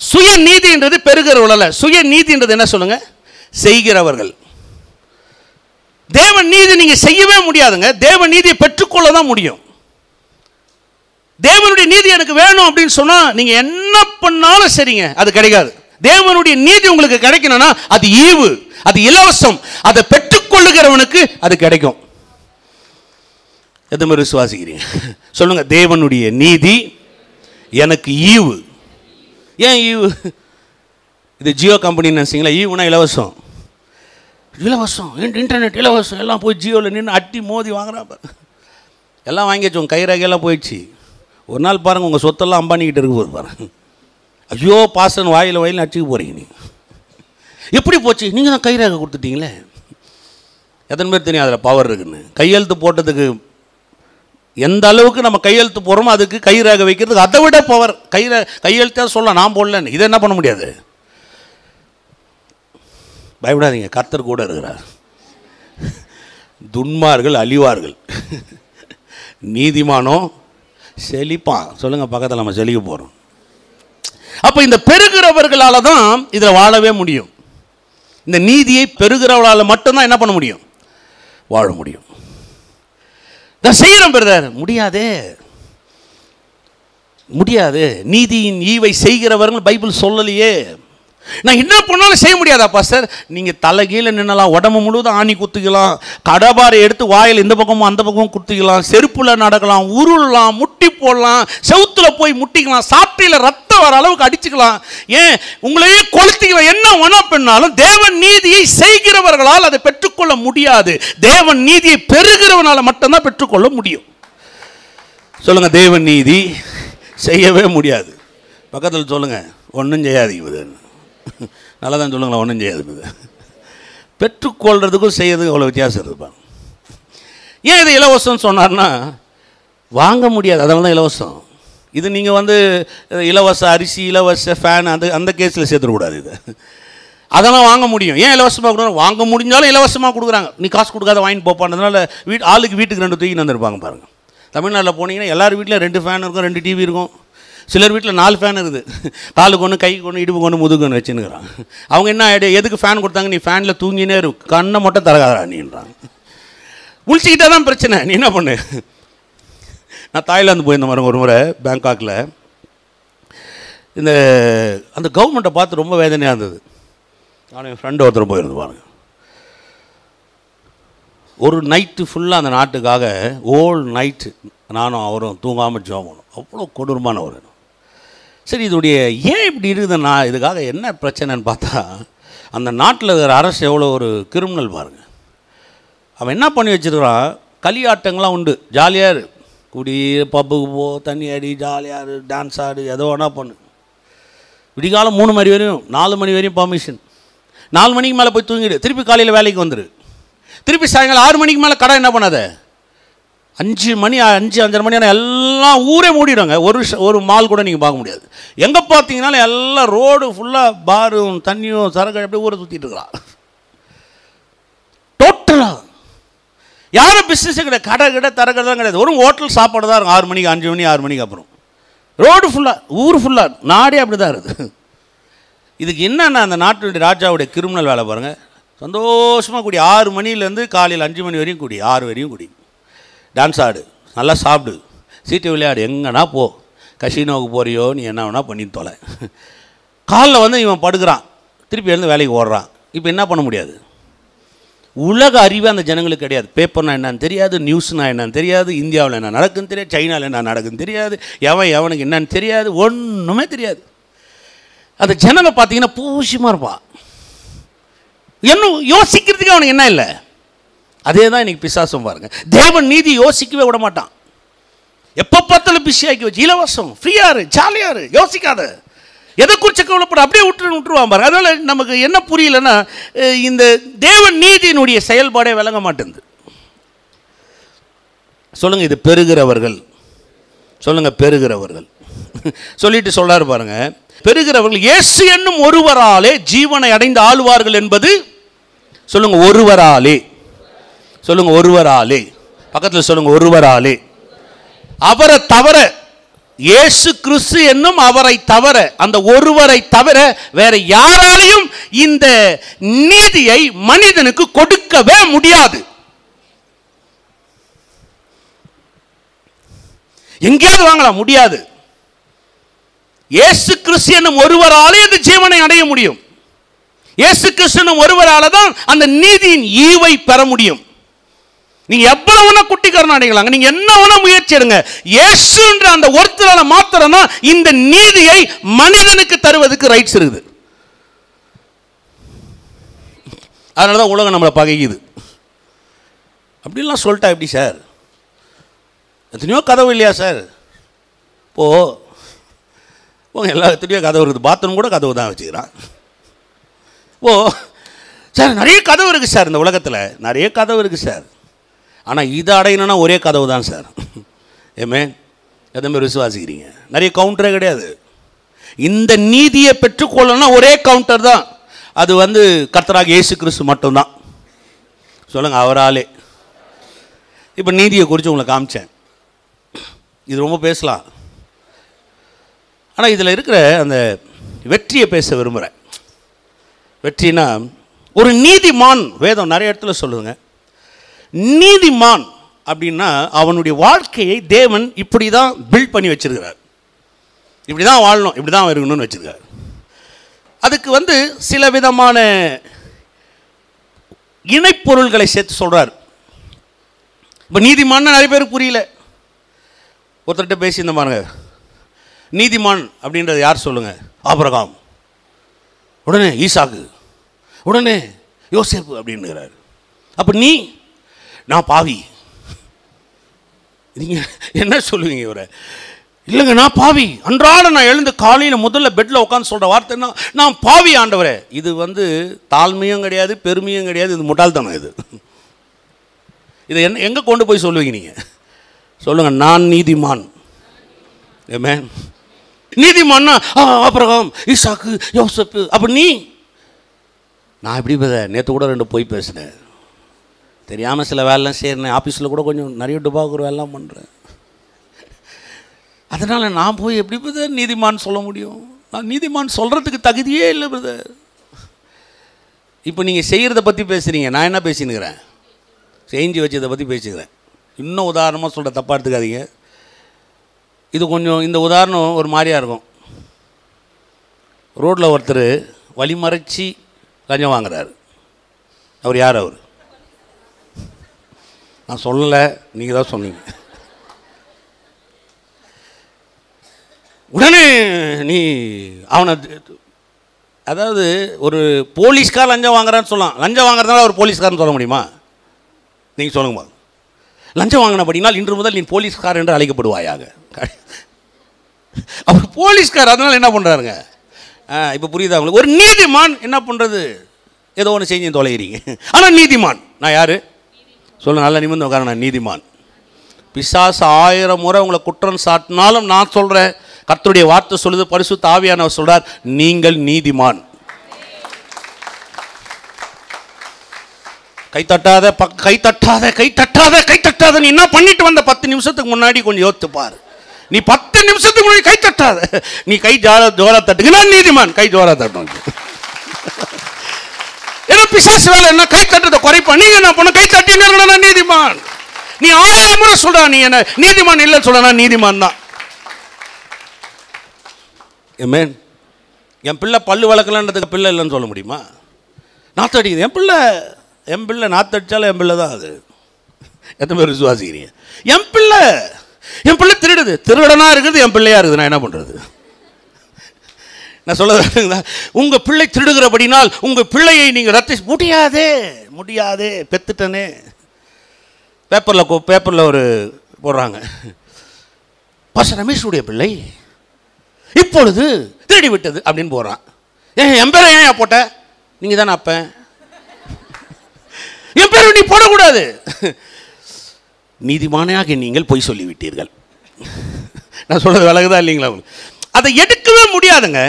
A: சுய நீதின்றது பெறுகிறவர்கள் அல்ல. சுய நீதின்றது என்ன? சொல்லுங்க, செய்கிறவர்கள். தேவன் நீதி நீங்க செய்யவே முடியாதுங்க. தேவன் நீதியை பெற்றுக்கொள்ள தான் முடியும். தேவனுடைய நீதி எனக்கு வேணும் அப்படின்னு சொன்னா நீங்க என்ன பண்ணாலும் சரிங்க, அது கிடைக்காது. தேவனுடைய நீதி உங்களுக்கு கிடைக்கணும்னா அது ஈவு, அது இலவசம். அதை பெற்றுக்கொள்ளுகிறவனுக்கு அது கிடைக்கும். எது மாதிரி விசுவாசிக்கிறீங்க? சொல்லுங்க, தேவனுடைய நீதி எனக்கு ஈவு. ஏன் ஈவு? இது ஜியோ கம்பெனி நினைச்சிங்களா? ஈவுனா இலவசம். இலவசம், இன்டர்நெட் இலவசம். எல்லாம் போய் ஜியோவில் நின்று அட்டி மோதி வாங்குறாப்ப எல்லாம் வாங்கி வச்சோம். கைரகையெல்லாம் போயிடுச்சு. ஒரு நாள் பாருங்கள், உங்கள் சொத்தெல்லாம் அம்பானிக்கிட்டு இருக்க போது பாருங்கள். ஐயோ பாசன் வாயில் அடிச்சுக்க போகிறீங்க. நீங்கள் எப்படி போச்சு? நீங்கள் தான் கைரேகை கொடுத்துட்டீங்களே. எத்தனை பேர் தெரியும் அதில் பவர் இருக்குன்னு? கையெழுத்து போட்டதுக்கு எந்த அளவுக்கு நம்ம கையெழுத்து போகிறோமோ அதுக்கு கைரேகை வைக்கிறதுக்கு அதை விட பவர். கையெழுத்தாக சொல்லலாம், நான் போடலன்னு. இதை என்ன பண்ண முடியாது. பயப்படாதீங்க, கர்த்தர் கூட இருக்கிறார். துன்மார்கள் அழிவார்கள், நீதிமானோ செழிப்பான். சொல்லுங்கள், பக்கத்தில் நம்ம செழிக்க போகிறோம். அப்போ இந்த பெறுகிறவர்களால் தான் இதில் வாழவே முடியும். இந்த நீதியை பெறுகிறவர்களால் மட்டும்தான் என்ன பண்ண முடியும்? வாழ முடியும். நான் செய்கிறேன் பிரதர், முடியாதே, முடியாது. நீதியின் ஈவை செய்கிறவர்கள் பைபிள் சொல்லலையே. நான் என்ன பண்ணாலும் செய்ய முடியாதா பாஸ்டர்? நீங்கள் தலைகீழ நின்னலாம், உடம்பு முழுவதும் ஆணி குத்திக்கலாம், கடபாரை எடுத்து வாயில் இந்த பக்கமும் அந்த பக்கமும் குத்திக்கலாம், செருப்புல நடக்கலாம், உருளலாம், முட்டி போடலாம், செவுத்துல போய் முட்டிக்கலாம், சாப்பிட்டியில் ரத்தம் வர அளவுக்கு அடிச்சுக்கலாம், ஏன் உங்களையே கொளுத்திக்கலாம். என்ன ஒன்றா பண்ணாலும் தேவன் நீதியை செய்கிறவர்களால் அதை பெற்றுக்கொள்ள முடியாது. தேவன் நீதியை பெறுகிறவனால மட்டும்தான் பெற்றுக்கொள்ள முடியும். சொல்லுங்க, தேவன் நீதி செய்யவே முடியாது. பக்கத்தில் சொல்லுங்க, ஒன்றும் செய்யாதீங்க. நல்லா தான் சொல்லுங்களா, ஒன்றும் செய்யாது. பெற்றுக்கொள்றதுக்கும் செய்யறதுக்கும் அவ்வளோ வித்தியாசம் இருக்குப்பாங்க. ஏன் இது இலவசம் சொன்னார்னா, வாங்க முடியாது, அதனால தான் இலவசம். இது நீங்கள் இலவச அரிசி, இலவச ஃபேன் அந்த கேஸில் சேர்த்துக்கூடாது. இது அதெல்லாம் வாங்க முடியும். ஏன் இலவசமாக கொடுக்குறாங்க? வாங்க முடிஞ்சாலும் இலவசமாக கொடுக்குறாங்க. நீ காசு கொடுக்காத வாங்கிட்டு போப்பான்றதுனால ஆளுக்கு வீட்டுக்கு 2 தூக்கி வந்துருப்பாங்க பாருங்கள். தமிழ்நாட்டில் போனீங்கன்னா எல்லார் வீட்டிலும் 2 ஃபேன் இருக்கும், 2 டிவி இருக்கும். சிலர் வீட்டில் 4 ஃபேன் இருக்குது. காலுக்கு ஒன்று, கைக்கு ஒன்று, இடுப்புக்கு ஒன்று, முதுகு ஒன்று வச்சுன்னுக்குறாங்க. அவங்க என்ன ஐடியா, எதுக்கு ஃபேன் கொடுத்தாங்க? நீ ஃபேனில் தூங்கினே இருக்கும், கண்ணை மட்டும் தரகாதா நீன்றாங்க. முழிச்சிக்கிட்டே தான் பிரச்சனை, நீ என்ன பண்ணு. நான் தாய்லாந்து போயிருந்த மாதிரி ஒரு முறை பேங்காக்கில் அந்த கவர்மெண்ட்டை பார்த்து ரொம்ப வேதனையாக இருந்தது. நான் என் ஃப்ரெண்டு ஒருத்தர் போயிருந்து பாருங்கள். ஒரு நைட்டு ஃபுல்லாக அந்த நாட்டுக்காக ஓல் நைட்டு நானும் அவரும் தூங்காமல் ஜோம் பண்ணோம். அவ்வளோ கொடூரமானவர். சரி, இதோடைய ஏன் இப்படி இருக்குதுன்னா, இதுக்காக என்ன பிரச்சனைன்னு பார்த்தா, அந்த நாட்டில் இருக்கிற அரசு எவ்வளோ ஒரு கிரிமினல் பாருங்கள். அவன் என்ன பண்ணி வச்சுருக்கிறான், களியாட்டங்கள்லாம் உண்டு, ஜாலியாக இரு, குடி, பப்புக்கு போ, தண்ணி அடி, ஜாலியாக இரு, டான்ஸ் ஆடு, எதோ வேணா பண்ணு. விடிகாலம் 3 மணி வரையும், 4 மணி வரையும் பர்மிஷன். 4 மணிக்கு மேலே போய் தூங்கிடு, திருப்பி காலையில் வேலைக்கு வந்துடு, திருப்பி சாயங்காலம் 6 மணிக்கு மேலே கடை என்ன பண்ணாத 5 மணி 5:30 மணி ஆனால் எல்லாம் ஊரே மூடிடுவாங்க. ஒரு மால் கூட நீங்கள் பார்க்க முடியாது. எங்கே பார்த்தீங்கன்னாலும் எல்லாம் ரோடு ஃபுல்லாக பாரும் தண்ணியும் சரக்கு அப்படியே ஊரை சுற்றிட்டு இருக்கிறான். டோட்டலாக யாரும் பிஸ்னஸே கிடையாது. கடை தரக்கடை தான் கிடையாது. ஒரு ஹோட்டல் சாப்பாடு தான் இருக்கும் 6 மணிக்கு 5 மணி 6 மணிக்கு அப்புறம். ரோடு ஃபுல்லாக, ஊர் ஃபுல்லாக, நாடே அப்படி தான் இருக்குது. இதுக்கு என்னென்னா அந்த நாட்டுடைய ராஜாவுடைய கிரிமினல் வேலை பாருங்கள். சந்தோஷமாக கூடி 6 மணிலேருந்து காலையில் 5 மணி வரையும் கூடி, 6 வரையும் கூடி, டான்ஸ் ஆடு, நல்லா சாப்பிடு, சீட்டு விளையாடு, எங்கன்னா போ, கசினோவுக்கு போறியோ நீ என்ன வேணா பண்ணி தொலை. காலில் வந்து இவன் படுக்கிறான், திருப்பி எழுந்து வேலைக்கு ஓடுறான். இப்போ என்ன பண்ண முடியாது? உலக அறிவு அந்த ஜனங்களுக்கு கிடையாது. பேப்பர்னா என்னன்னு தெரியாது, நியூஸ்னா என்னன்னு தெரியாது, இந்தியாவில் என்ன நடக்குன்னு தெரியாது, சைனாவில் என்ன நடக்குன்னு தெரியாது, எவனுக்கு என்னன்னு தெரியாது, ஒன்றுமே தெரியாது. அந்த ஜனங்க பார்த்தீங்கன்னா பூசியமாக இருப்பான். இன்னும் யோசிக்கிறதுக்கு அவனுக்கு என்ன இல்லை. அதே தான் இன்றைக்கி பிசாசும் பாருங்க. தேவன் நீதி யோசிக்கவே விட மாட்டான். எப்போ பார்த்தாலும் பிஸி ஆக்கி வச்சு, இலவசம், ஃப்ரீயாரு, ஜாலியாரு, யோசிக்காத, எதை குறித்து கவலைப்பட, அப்படியே விட்டுருவான் பாரு. அதனால் நமக்கு என்ன புரியலன்னா, இந்த தேவன் நீதியினுடைய செயல்பாடே விளங்க மாட்டேங்குது. சொல்லுங்கள், இது பெறுகிறவர்கள். சொல்லுங்கள், பெறுகிறவர்கள். சொல்லிட்டு சொல்றாரு பாருங்க, பெறுகிறவர்கள் இயேசு என்னும் ஒருவராலே ஜீவனை அடைந்து ஆளுவார்கள் என்பது. சொல்லுங்க, ஒருவராலே. சொல்லுங்க, ஒருவராலே. பக்கத்தில் சொல்லுங்க, ஒருவராலே. அவரை தவிர, இயேசு கிறிஸ்து என்னும் அவரை தவிர, அந்த ஒருவரை தவிர வேற யாராலையும் இந்த நீதியை மனிதனுக்கு கொடுக்கவே முடியாது. எங்கேயாவது வாங்கலாம், முடியாது. இயேசு கிறிஸ்து என்னும் ஒருவராலே இந்த ஜீவனை அடைய முடியும். இயேசு கிறிஸ்து என்னும் ஒருவரால தான் அந்த நீதியின் ஈவை பெற முடியும். நீங்க எவ்வளவு குட்டிக்காரன் அடையலாங்க, நீங்க என்ன வேணா முயற்சி எடுங்க, இயேசுன்ற அந்த ஒருத்தரால மாத்திரம் தான் இந்த நீதியை மனிதனுக்கு தருவதற்கு ரைட்ஸ் இருக்குது. அதனாலதான் உலகம் நம்மளை பகைக்குது. அப்படிலாம் சொல்லிட்டா எப்படி சார்? எத்தனையோ கதவு இல்லையா சார்? எல்லா எத்தனையோ கதவு இருக்குது. பாத்ரூம் கூட கதவு தான் வச்சுக்கிறான். சார் நிறைய கதவு இருக்குது சார், இந்த உலகத்தில் நிறைய கதவு இருக்குது சார். ஆனால் இதை அடையணும்னா ஒரே கதவு தான் சார். ஏமே எதுவுமே விசுவாசிக்கிறீங்க? நிறைய கவுண்டரே கிடையாது. இந்த நீதியை பெற்றுக்கொள்ளணும்னா ஒரே கவுண்டர் தான். அது வந்து கர்த்தராகிய இயேசு கிறிஸ்து மட்டும்தான். சொல்லுங்க, அவராலே. இப்போ நீதியை குறித்து உங்களுக்கு காமிச்சேன். இது ரொம்ப பேசலாம், ஆனால் இதில் இருக்கிற அந்த வெற்றியை பேச விரும்புகிறேன். வெற்றினா ஒரு நீதிமான், வேதம் நிறைய இடத்துல சொல்லுங்க. நீதிமான் அப்படின்னா அவனுடைய வாழ்க்கையை தேவன் இப்படி தான் பில்ட் பண்ணி வச்சிருக்கிறார். இப்படி தான் வாழணும், இப்படி தான் இருக்கணும்னு வச்சிருக்கார். அதுக்கு வந்து சில விதமான இணைப்பொருள்களை சேர்த்து சொல்கிறார். இப்போ நீதிமான் நிறைய பேருக்கு புரியல. ஒருத்தர்கிட்ட பேசியிருந்த பாருங்க, நீதிமான் அப்படின்றது யார் சொல்லுங்க? ஆபிரகாம், உடனே ஈசாக்கு, உடனே யோசேப்பு அப்படின்னுகிறார். அப்போ நான் பாவி. நீங்கள் என்ன சொல்லுவீங்க இவரை? இல்லைங்க, நான் பாவி. அன்றாட நான் எழுந்து காலையில் முதல்ல பெட்டில் உட்காந்து சொல்கிற வார்த்தைன்னா நான் பாவி ஆண்டவரே. இது வந்து தாழ்மையும் கிடையாது, பெருமையும் கிடையாது, இது முட்டாள்தனம். இதை எங்கே கொண்டு போய் சொல்லுவீங்க நீங்கள்? சொல்லுங்கள், நான் நீதிமான். ஏமே நீதிமான்னா ஆபிரகாம், ஈசாக்கு, யோசேப்பு. அப்போ நான் எப்படி நேற்று கூட 2 போய் பேசினேன், தெரியாமல் சில வேலைலாம் செய்கிறேன், ஆஃபீஸில் கூட கொஞ்சம் நிறைய டுபாக்கூர் வேலைலாம் பண்ணுறேன். அதனால் நான் போய் எப்படி பிரதர் நீதிமான் சொல்ல முடியும்? நான் நீதிமான் சொல்கிறதுக்கு தகுதியே இல்லை பிரதர். இப்போ நீங்கள் செய்கிறத பற்றி பேசுகிறீங்க, நான் என்ன பேசினுக்கிறேன்? செஞ்சு வச்சதை பற்றி பேசிக்கிறேன். இன்னும் உதாரணமாக சொல்கிற, தப்பாக எடுத்துக்காதீங்க. இது கொஞ்சம், இந்த உதாரணம் ஒரு மாதிரியாக இருக்கும். ரோட்டில் ஒருத்தர் வழிமறைச்சி லஞ்சம் வாங்குறாரு. அவர் யார்? அவர் நான் சொல்லலை, நீங்கள் தான் சொன்னீங்க. உடனே அவனை, அதாவது ஒரு போலீஸ்கார் லஞ்சம் வாங்குறான்னு சொல்லலாம். லஞ்சம் வாங்குறதுனால ஒரு போலீஸ்காரன்னு சொல்ல முடியுமா? நீங்கள் சொல்லுங்கம்மா. லஞ்சம் வாங்கினபடினால் இன்று முதல் நீ போலீஸ்கார் என்று அழைக்கப்படுவாயாக. அவர் போலீஸ்கார், அதனால் என்ன பண்ணுறாருங்க? இப்போ புரியுதா உங்களுக்கு? ஒரு நீதிமான் என்ன பண்ணுறது? ஏதோ ஒன்று செஞ்சு தொலைகிறீங்க. ஆனால் நீதிமான் நான் யார்? சொல்லுங்க, நல்லா நிமிர்ந்து உட்கார. நான் நீதிமான். பிசாசு 1000 முறை உங்களை குற்றம் சாட்டினாலும் நான் சொல்கிறேன், கர்த்தருடைய வார்த்தை சொல்லுது, பரிசுத்த ஆவியானவர் சொல்றார், நீங்கள் நீதிமான். கை தட்டாத கை தட்டாத கை தட்டாத கை தட்டாத. நீ என்ன பண்ணிட்டு வந்த 10 நிமிஷத்துக்கு முன்னாடி கொஞ்சம் யோசித்து பாரு. நீ 10 நிமிஷத்துக்கு முன்னாடி கை தட்டாத, நீ கை ஜோரா தட்டுங்க, நான் நீதிமான். கை ஜோரா தட்டணும். ஏன்னா பிசாசு வேலை என்ன? கை தட்டுறதை குறைப்பா. நீங்க என்ன பண்ண? கை தட்டினா நான் நீதிமான். நீ 1000 முறை சொல்ற நீ என்ன நீதிமான் இல்லைன்னு சொல்ற, நான் நீதிமான் தான். ஆமென். என் பிள்ளை பல்லு வளர்க்கலன்றதுக்கு பிள்ளை இல்லைன்னு சொல்ல முடியுமா? நாத்தடிக்குது என் பிள்ளை நாத்தடிச்சாலும் என் பிள்ளை தான். அது எத்தனை பேர் விசுவாசிக்கிறீங்க? என் பிள்ளை திருடுது, திருடனா இருக்குது, என் பிள்ளையா இருக்குது, நான் என்ன பண்றது? நான் சொல்ல, உங்க பிள்ளை திருடுகிறபடினால் உங்க பிள்ளையை நீங்க ரத்து முடியாதே பெத்துட்டனே. பேப்பரில் ஒரு போடுறாங்க, பாஸ்டர் ரமேஷுடைய பிள்ளை இப்பொழுது திருடி விட்டது அப்படின்னு போடுறான். என் பேரை ஏன் போட்ட? நீங்க தானே அப்ப என் பேரை நீ போடக்கூடாது. நீதிமானாக நீங்கள் பொய் சொல்லிவிட்டீர்கள். நான் சொல்றது விலகுதா இல்லைங்களா? அதை எடுக்கவே முடியாதுங்க.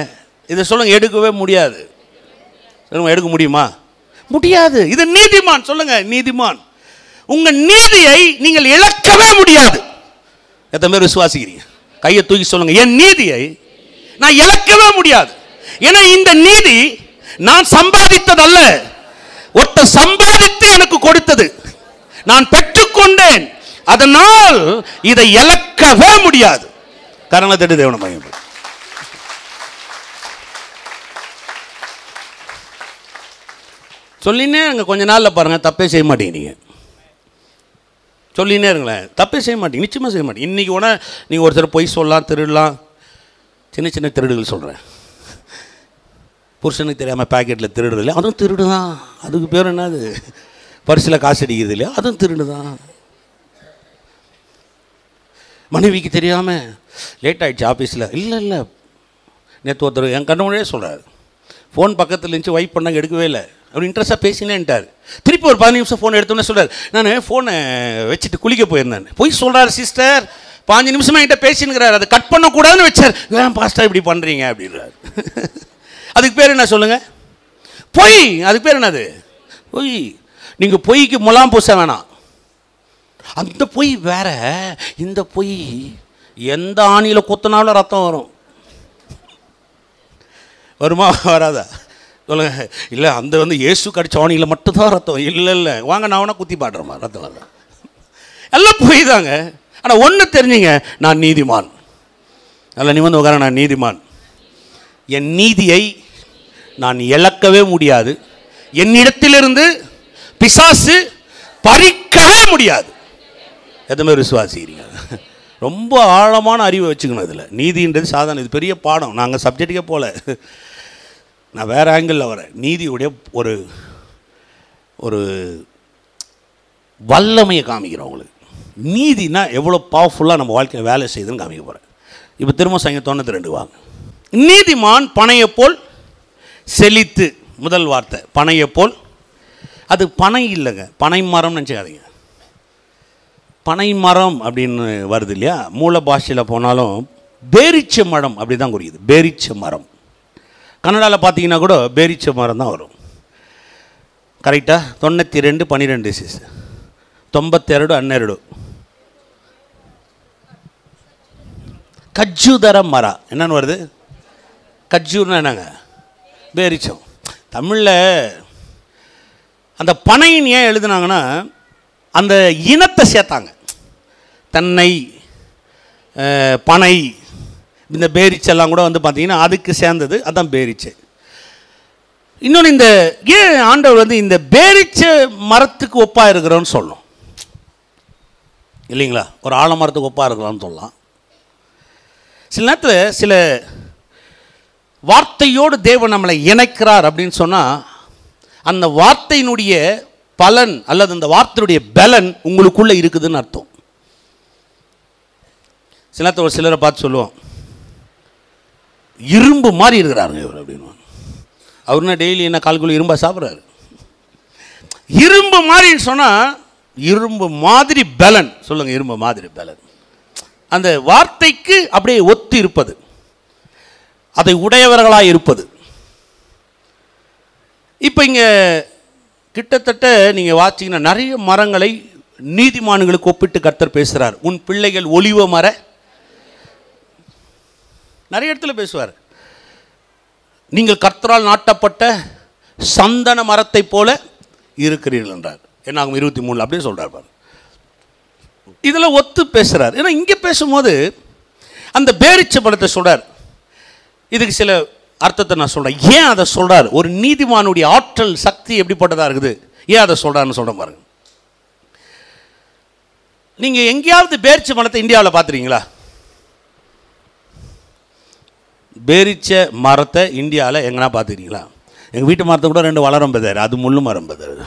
A: இதை சொல்லுங்க, எடுக்கவே முடியாது. சொல்லுங்க, எடுக்க முடியுமா? முடியாது. இது நீதிமான். சொல்லுங்க, நீதிமான். உங்க நீதியை நீங்கள் இழக்கவே முடியாது. எத்தனை பேர் விசுவாசிக்கிறீங்க? கையை தூக்கி சொல்லுங்க, என் நீதியை நான் இழக்கவே முடியாது. ஏன்னா இந்த நீதி நான் சம்பாதித்ததல்ல, ஒருத்தர் சம்பாதித்து எனக்கு கொடுத்தது, நான் பெற்றுக்கொண்டேன். அதனால் இதை இழக்கவே முடியாது. கரணத்தட்டு தேவன மகிமை. சொல்லினே இருங்க, கொஞ்ச நாள்ல பாருங்க தப்பே செய்ய மாட்டீங்க. சொல்லினே இருங்களேன், தப்பே செய்ய மாட்டீங்க, நிச்சயமா செய்ய மாட்டீங்க. இன்னைக்கு உடனே நீங்க ஒருத்தர் பொய் சொல்லலாம், திருடலாம். சின்ன திருடுகள் சொல்றேன். புருஷனுக்கு தெரியாமல் பேக்கெட்டில் திருடுறது இல்லையா? அதுவும் திருடு தான். அதுக்கு பேர் என்னது? பரிசில் காசு அடிக்கிறது இல்லையா? அதுவும் திருடு தான். மனைவிக்கு தெரியாமல் லேட் ஆகிடுச்சு ஆஃபீஸில், இல்லை நேற்று ஒருத்தர் என் கண்ண முன்னாடியே சொல்கிறார், ஃபோன் பக்கத்தில் இருந்துச்சு, வைப் பண்ணாங்க, எடுக்கவே இல்லை. அவர் இன்ட்ரெஸ்ட்டாக பேசினேன்ட்டார். திருப்பி ஒரு 15 நிமிஷம் ஃபோன் எடுத்தோன்னே சொல்கிறார், நான் ஃபோனை வச்சுட்டு குளிக்க போயிருந்தேன். போய் சொல்கிறார், சிஸ்டர் 5 நிமிஷமாக என்கிட்ட பேசினுங்கிறார், அதை கட் பண்ணக்கூடாதுன்னு வச்சார். ஏன் பாஸ்டர் இப்படி பண்ணுறீங்க அப்படின்றார். அதுக்கு பேர் என்ன சொல்லுங்க? பொய். அதுக்கு பேர் என்னது? பொய். நீங்க பொய்க்கு முலாம் பூச வேணாம். அந்த பொய் வேற, இந்த பொய் எந்த ஆணியில குத்தினாலும் ரத்தம் வரும். வருமா வராதா? சொல்லுங்க. இல்லை, அந்த இயேசு கடிச்ச ஆணியில் மட்டும்தான் ரத்தம். இல்லை வாங்க, நான் வேணா குத்தி பாடுறேம்மா, ரத்தம் வர எல்லாம் பொய் தாங்க. ஆனால் ஒன்று தெரிஞ்சுங்க, நான் நீதிமான். நல்ல நிமிர்ந்து உட்கார, நான் நீதிமான். என் நீதியை நான் இழக்கவே முடியாது. என்னிடத்திலிருந்து பிசாசு பறிக்கவே முடியாது. எத்தனை பேர் விசுவாசிக்கிறீங்க? ரொம்ப ஆழமான அறிவை வச்சுக்கணும். இதில் நீதின்றது சாதாரண, இது பெரிய பாடம். நாங்கள் சப்ஜெக்டுக்கே போல, நான் வேறு ஆங்கிளில் வரேன். நீதியுடைய ஒரு ஒரு வல்லமையை காமிக்கிறேன் உங்களுக்கு. நீதினா எவ்வளோ பவர்ஃபுல்லாக நம்ம வாழ்க்கையில் வேலை செய்யுதுன்னு காமிக்க போகிறேன். இப்போ திரும்ப சங்கீதம் 92 வாங்க. நீதிமான் பனையை போல் செழித்து. முதல் வார்த்தை பனையை போல். அது பனை இல்லைங்க, பனை மரம்னு நினச்சிக்காதீங்க. பனை மரம் அப்படின்னு வருது இல்லையா? மூல பாஷையில் போனாலும் பேரிச்ச மரம் அப்படி தான் குறிக்குது. பேரிச்ச மரம். கன்னடாவில் பார்த்தீங்கன்னா கூட பேரிச்ச மரம் தான் வரும். கரெக்டாக 92 12 சிஸ் 92 12. கஜ்ஜுதர மர என்னன்னு வருது? கஜ்ஜூர்னா என்னங்க? பேரிச்சம். தமிழில் அந்த பனையின் ஏன் எழுதுனாங்கன்னா, அந்த இனத்தை சேர்த்தாங்க. தென்னை, பனை, இந்த பேரிச்செல்லாம் கூட பார்த்தீங்கன்னா அதுக்கு சேர்ந்தது. அதுதான் பேரிச்சை. இன்னொன்று, இந்த ஏன் ஆண்டவர் இந்த பேரிச்ச மரத்துக்கு ஒப்பாக இருக்கிறோன்னு சொல்லணும் இல்லைங்களா? ஒரு ஆலமரத்துக்கு ஒப்பாக இருக்கிறோன்னு சொல்லலாம். சில நேரத்தில் சில வார்த்தையோடு தேவன் நம்மளை இணைக்கிறார் அப்படின்னு சொன்னால், அந்த வார்த்தையினுடைய பலன் அல்லது அந்த வார்த்தையுடைய பலன் உங்களுக்குள்ளே இருக்குதுன்னு அர்த்தம். சில நேரத்தில் ஒரு சிலரை பார்த்து சொல்லுவோம், இரும்பு மாதிரி இருக்கிறாருங்க இவர் அப்படின்னு. அவருன்னா டெய்லி என்ன கால்குள்ள இரும்பா சாப்பிட்றாரு. இரும்பு மாதிரின்னு சொன்னால் இரும்பு மாதிரி பலன். சொல்லுங்க, இரும்பு மாதிரி பலன். அந்த வார்த்தைக்கு அப்படியே ஒத்து இருப்பது, அதை உடையவர்களாக இருப்பது. இப்போ இங்கே கிட்டத்தட்ட நீங்கள் வாட்சிங்கன்னா நிறைய மரங்களை நீதிமான்களுக்கு ஒப்பிட்டு கர்த்தர் பேசுகிறார். உன் பிள்ளைகள் ஒலிவ மர, நிறைய இடத்துல பேசுவார். நீங்கள் கர்த்தரால் நாட்டப்பட்ட சந்தன மரத்தை போல இருக்கிறீர்கள் என்றார். என்னாகும் 23 அப்படியே சொல்கிறார் பாரு. இதில் ஒத்து பேசுகிறார். ஏன்னா இங்கே பேசும்போது அந்த பேரிச்ச பழத்தை சொல்கிறார். இதுக்கு சில அர்த்தத்தை நான் சொல்கிறேன். ஏன் அதை சொல்கிறார்? ஒரு நீதிமானுடைய ஆற்றல் சக்தி எப்படிப்பட்டதாக இருக்குது, ஏன் அதை சொல்கிறாருன்னு சொல்கிறேன் பாருங்க. நீங்கள் எங்கேயாவது பேரிச்ச மரத்தை இந்தியாவில் பார்த்துருக்கீங்களா? பேரிச்ச மரத்தை இந்தியாவில் எங்கன்னா பார்த்துக்கிறீங்களா? எங்கள் வீட்டு மரத்தை கூட 2 வளரும் பெதார், அது முள்ளு மரம் பெதார்.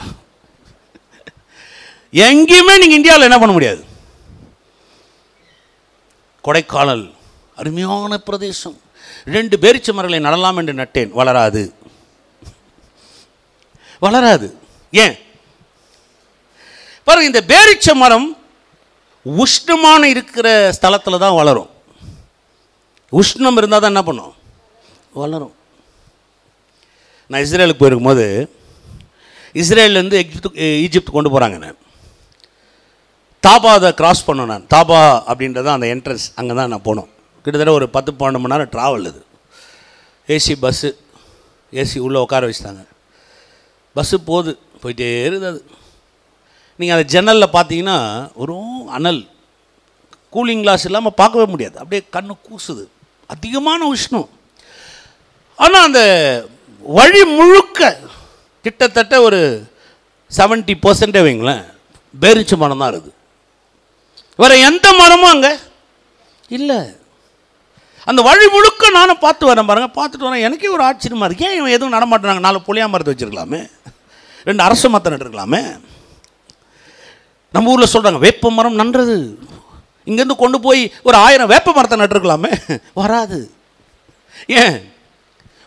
A: எங்கேயுமே நீங்கள் இந்தியாவில் என்ன பண்ண முடியாது. கொடைக்கானல் அருமையான பிரதேசம், 2 பேரிச்ச மரங்களை நடலாம் என்று நட்டேன், வளராது. வளராது. ஏன் பாருங்க, இந்த பேரிச்ச மரம் உஷ்ணமான இருக்கிற ஸ்தலத்தில் தான் வளரும். உஷ்ணம் இருந்தால் தான் என்ன பண்ணும், வளரும். நான் இஸ்ரேலுக்கு போயிருக்கும்போது, இஸ்ரேல்லேருந்து ஈஜிப்ட் கொண்டு போகிறாங்க. நான் தாபாவை கிராஸ் பண்ணோம். நான் தாபா அப்படின்றது அந்த என்ட்ரன்ஸ், அங்கே தான் நான் போனோம். கிட்டத்தட்ட ஒரு 10-12 மணி நேரம் ட்ராவல். இது ஏசி பஸ்ஸு, ஏசி உள்ளே உட்கார வச்சுட்டாங்க. பஸ்ஸு போயிட்டே இருக்குது. அது நீங்கள் அந்த ஜன்னலில் பார்த்தீங்கன்னா ஒரு அனல், கூலிங் கிளாஸ் இல்லாமல் பார்க்கவே முடியாது. அப்படியே கண்ணு கூசுது, அதிகமான உஷ்ணம். ஆனால் அந்த வழி முழுக்க கிட்டத்தட்ட ஒரு 70% வைங்களேன் பேரிச்ச மரம் தான் இருக்குது. வேறு எந்த மரமும் அங்கே இல்லை. அந்த வழி முழுக்க நானும் பார்த்து வரேன் பாருங்கள். பார்த்துட்டு வரேன், எனக்கே ஒரு ஆச்சரியமாக இருக்கு. ஏன் இவன் எதுவும் நடமாட்டாங்க? 4 புளியா மரத்தை வச்சுருக்கலாமே, 2 அரச மரத்தை நட்டுருக்கலாமே. நம்ம ஊரில் சொல்கிறாங்க வேப்ப மரம் நன்றது, இங்கேருந்து கொண்டு போய் ஒரு 1000 வேப்ப மரத்தை நட்டுருக்கலாமே. வராது. ஏன்?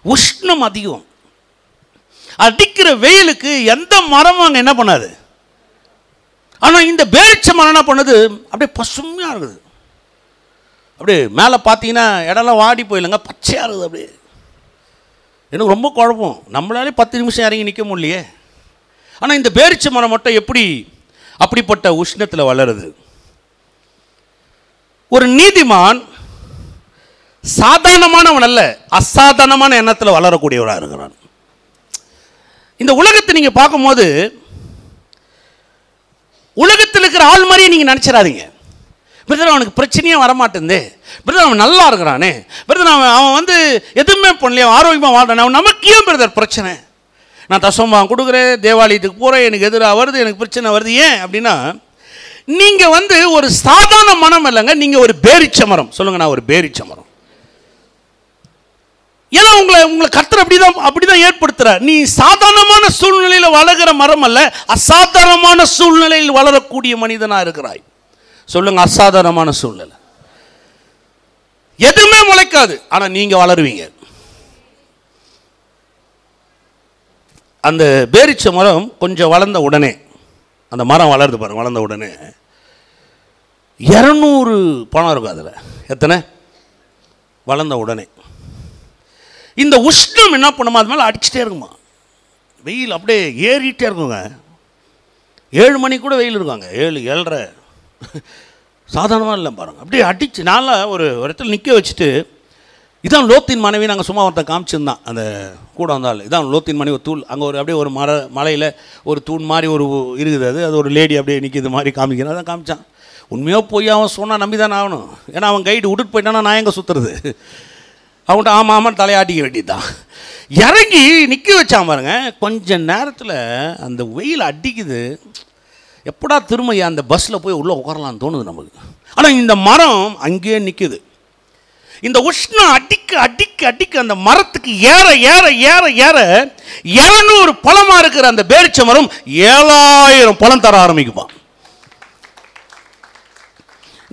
A: உஷ்ணம் அதிகம். அடிக்கிற வெயிலுக்கு எந்த மரமும் அங்கே என்ன பண்ணாது. ஆனால் இந்த பேரிச்ச மரம் என்ன பண்ணுது, அப்படியே பசுமையாக இருக்குது. அப்படியே மேலே பார்த்தீங்கன்னா இடம்லாம் வாடி போயில்லைங்க, பச்சையாக இருக்குது. அப்படியே எனக்கு ரொம்ப குழப்பம். நம்மளாலே 10 நிமிஷம் இறங்கி நிற்க முடியலையே. ஆனால் இந்த பேரிச்ச மரம் மட்டும் எப்படி அப்படிப்பட்ட உஷ்ணத்தில் வளருது. ஒரு நீதிமான் சாதாரணமானவன் அல்ல, அசாதாரணமான எண்ணத்தில் வளரக்கூடியவராக இருக்கிறான். இந்த உலகத்தை நீங்கள் பார்க்கும்போது உலகத்தில் இருக்கிற ஆள் மாதிரியே நீங்கள் நினச்சிடாதீங்க. பிரதர் அவனுக்கு பிரச்சனையே வரமாட்டேந்தே, பிரதர் அவன் நல்லா இருக்கிறானே, பிரதர் அவன் வந்து எதுவுமே பண்ணலையே, ஆரோக்கியமாக வாழ்றானே, அவன் நமக்கு ஏன் பிரதர் பிரச்சனை? நான் தசமம் கொடுக்குறேன், தேவாலயத்துக்கு போகிறேன், எனக்கு எதிராக வருது, எனக்கு பிரச்சனை வருது. ஏன் அப்படின்னா நீங்கள் வந்து ஒரு சாதாரண மரம் இல்லைங்க, நீங்கள் ஒரு பேரிச்ச மரம். சொல்லுங்கள், நான் ஒரு பேரிச்ச மரம். ஏன்னா உங்களை கர்த்தர் அப்படிதான் ஏற்படுத்துகிறார். நீ சாதாரணமான சூழ்நிலையில் வளர்கிற மரம் அல்ல, அசாதாரணமான சூழ்நிலையில் வளரக்கூடிய மனிதனாக இருக்கிறாய். சொல்லுங்க, அசாதாரணமான சூழ்நிலை. எதுவுமே முளைக்காது, ஆனால் நீங்கள் வளருவீங்க. அந்த பேரிச்ச மரம் கொஞ்சம் வளர்ந்த உடனே, அந்த மரம் வளருது பாருங்க, வளர்ந்த உடனே 200 பழம் இருக்கும். அதில் எத்தனை? வளர்ந்த உடனே இந்த உஷ்ணம் என்ன பண்ணுமா, அது மேலே அடிச்சுட்டே இருக்குமா. வெயில் அப்படியே ஏறிட்டே இருக்குங்க. 7 மணி கூட வெயில் இருக்காங்க, 7, 7:30. சாதாரணமாக இல்லை பாருங்கள். அப்படியே அடிச்சு நான்லாம் ஒரு இடத்துல நிற்க வச்சுட்டு, இதான் லோத்தின் மனைவி. நாங்கள் சும்மா ஒருத்தன் காமிச்சிருந்தான், அந்த கூட வந்தால் இதான் லோத்தின் மனைவி. ஒரு தூள் அங்கே அப்படியே ஒரு மலையில் ஒரு தூண் மாதிரி ஒரு இருக்குது. அது ஒரு லேடி அப்படியே நிற்கிது மாதிரி காமிக்கிறேன். அதான் காமிச்சான். உண்மையோ போய் அவன் சொன்னால் நம்பி தானே ஆகணும். ஏன்னா அவன் கைடு விட்டுட்டு போயிட்டானா நான் எங்கே சுற்றுறது? அவன்கிட்ட ஆமாம் தலையாட்டிக்க வேண்டியதுதான். இறங்கி நிற்க வச்சான் பாருங்க. கொஞ்ச நேரத்தில் அந்த வெயில் அடிக்குது. எப்படா திரும்ப அந்த பஸ்ஸில் போய் உள்ளே உட்காரலான்னு தோணுது நமக்கு. ஆனால் இந்த மரம் அங்கேயே நிற்குது. இந்த உஷ்ணம் அடிக்க அடிக்க அடிக்க அந்த மரத்துக்கு ஏற ஏற ஏற ஏற 200 பழமாக இருக்கிற அந்த பேரிச்ச மரம் 7000 பழம் தர ஆரம்பிக்குமா.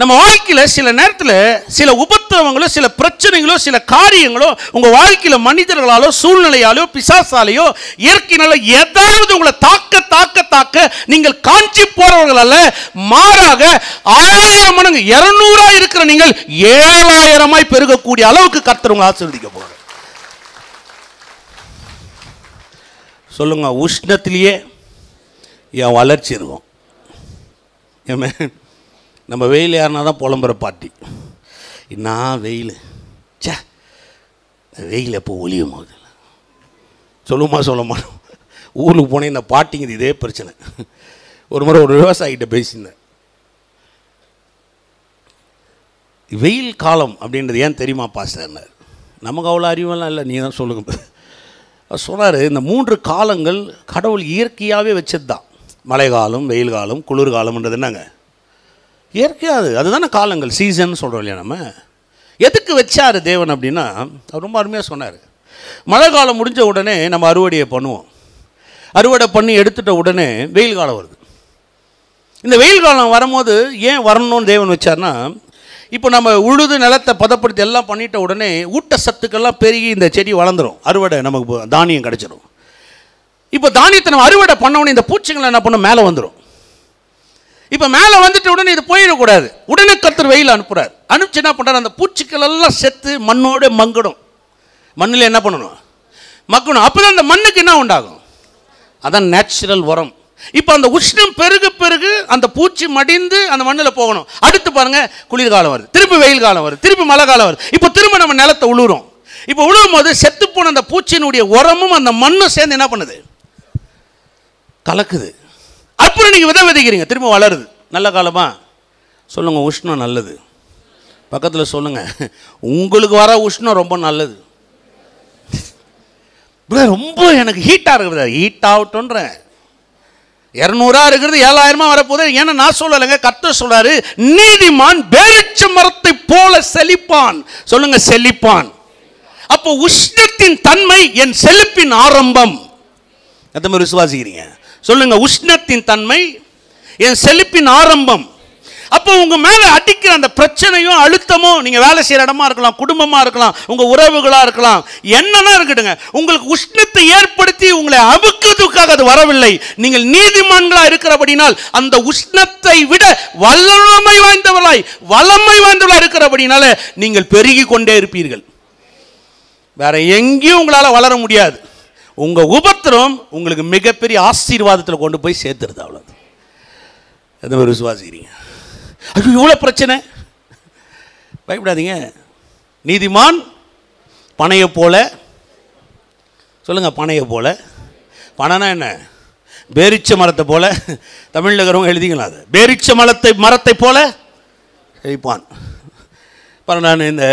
A: நம்ம வாழ்க்கையில் சில நேரத்தில் சில உபத்திரவங்களோ சில பிரச்சனைகளோ சில காரியங்களோ உங்கள் வாழ்க்கையில் மனிதர்களாலோ சூழ்நிலையாலோ பிசாசாலேயோ இயற்கையினால ஏதாவது உங்களை தாக்க தாக்க தாக்க நீங்கள் காஞ்சி போறவர்கள் அல்ல, மாறாக 1000 மடங்கு 200 இருக்கிற நீங்கள் 7000 பெருகக்கூடிய அளவுக்கு கர்த்தர் உங்களை ஆசீர்வதிக்க போகிறார். சொல்லுங்க, உஷ்ணத்திலேயே என் வளர்ச்சி இருக்கும். ஏமே நம்ம வெயில் யாருனா தான் புலம்புற பாட்டி. நான் வெயில் சே வெயில் எப்போ ஒளியும் போது சொல்லுமா சொல்ல மாட்டோம். ஊருக்கு போனேன் இந்த பாட்டிங்கிறது இதே பிரச்சனை. ஒரு முறை ஒரு விவசாயிகிட்ட பேசியிருந்தேன். வெயில் காலம் அப்படின்றது ஏன் தெரியுமா பாஸ்டர்னார். நமக்கு அவ்வளோ அறிவெல்லாம் இல்லை, நீ தான் சொல்லுங்க. சொன்னார், இந்த 3 காலங்கள் கடவுள் இயற்கையாகவே வச்சது தான். மழை காலம், வெயில் காலம், குளிர்காலம்ன்றது என்னங்க இயற்கையாது. அதுதானே காலங்கள், சீசன் சொல்கிறோம் இல்லையா. நம்ம எதுக்கு வச்சார் தேவன் அப்படின்னா, அவர் ரொம்ப அருமையாக சொன்னார். மழை காலம் முடிஞ்ச உடனே நம்ம அறுவடையை பண்ணுவோம். அறுவடை பண்ணி எடுத்துட்ட உடனே வெயில் காலம் வருது. இந்த வெயில் காலம் வரும்போது ஏன் வரணும்னு தேவன் வச்சார்னா, இப்போ நம்ம உழுது நிலத்தை பதப்படுத்தி எல்லாம் பண்ணிட்ட உடனே ஊட்டச்சத்துக்கெல்லாம் பெருகி இந்த செடி வளர்ந்துடும். அறுவடை நமக்கு தானியம் கிடச்சிடும். இப்போ தானியத்தை நம்ம அறுவடை பண்ண உடனே இந்த பூச்சிகளை என்ன பண்ண மேலே வந்துடும். இப்போ மேலே வந்துட்டு உடனே இது போயிடக்கூடாது. உடனே கர்த்தர் வெயில் அனுப்புகிறார். அனுப்பிச்சு என்ன பண்ணுறாரு, அந்த பூச்சிகள் எல்லாம் செத்து மண்ணோட மங்கிடும். மண்ணில் என்ன பண்ணணும், மக்கணும். அப்போ தான் அந்த மண்ணுக்கு என்ன உண்டாகும், அதான் நேச்சுரல் உரம். இப்போ அந்த உஷ்ணம் பெருகு பெருகு அந்த பூச்சி மடிந்து அந்த மண்ணில் போகணும். அடுத்து பாருங்கள், குளிர்காலம் வருது, திருப்பி வெயில் காலம் வருது, திருப்பி மழை காலம் வருது. இப்போ திரும்ப நம்ம நிலத்தை உழுவுறோம். இப்போ உழுவும் போது செத்துப்போன அந்த பூச்சியினுடைய உரமும் அந்த மண்ணும் சேர்ந்து என்ன பண்ணுது, கலக்குது. அப்புறம் நீங்கள் விதை விதைக்கிறீங்க, திரும்ப வளருது. நல்ல காலமா சொல்லுங்கள், உஷ்ணம் நல்லது. பக்கத்தில் சொல்லுங்கள், உங்களுக்கு வர உஷ்ணம் ரொம்ப நல்லது. ரொம்ப எனக்கு ஹீட்டாக இருக்குது, ஹீட் ஆகட்டும்ன்றேன். 200 இருக்கிறது 7000 வரப்போகுது. ஏன்னா நான் சொல்லலைங்க, கர்த்தர் சொல்றாரு, நீதிமான் பேரிச்ச மரத்தை போல செழிப்பான். சொல்லுங்க, செழிப்பான். அப்போ உஷ்ணத்தின் தன்மை என் செழிப்பின் ஆரம்பம். எத்தனை பேர் விசுவாசிக்கிறீங்க? சொல்லுங்க, உஷ்ணத்தின் தன்மை என் செழிப்பின் ஆரம்பம். அப்போ உங்க மேல அடிக்கிற அந்த பிரச்சனையும் அழுத்தமும், நீங்க வேலை செய்யற இடமா இருக்கலாம், குடும்பமா இருக்கலாம், உங்க உறவுகளா இருக்கலாம், என்னன்னா இருக்கட்டுங்க, உங்களுக்கு உஷ்ணத்தை ஏற்படுத்தி உங்களை அமுக்குவதற்காக அது வரவில்லை. நீங்கள் நீதிமான்களா இருக்கிறபடினால் அந்த உஷ்ணத்தை விட வல்லமை வாய்ந்தவர்களாய் இருக்கிறபடினால நீங்கள் பெருகி கொண்டே இருப்பீர்கள். வேற எங்கேயும் உங்களால வளர முடியாது. உங்க உபத்திரம் உங்களுக்கு மிகப்பெரிய ஆசீர்வாதத்தில் கொண்டு போய் சேர்த்துருது. அவ்வளவு. எந்த மாதிரி விசுவாசிக்கிறீங்க? ஐயோ இவ்வளோ பிரச்சனை, பயப்படாதீங்க. நீதிமான் பனையை போல. சொல்லுங்க, பனையை போல. பனைனா என்ன? பேரிச்ச மரத்தை போல. தமிழில் இருக்கிறவங்க எழுதிங்களா அது? பேரிச்ச மரத்தை போல செழிப்பான். இப்போ நான் இந்த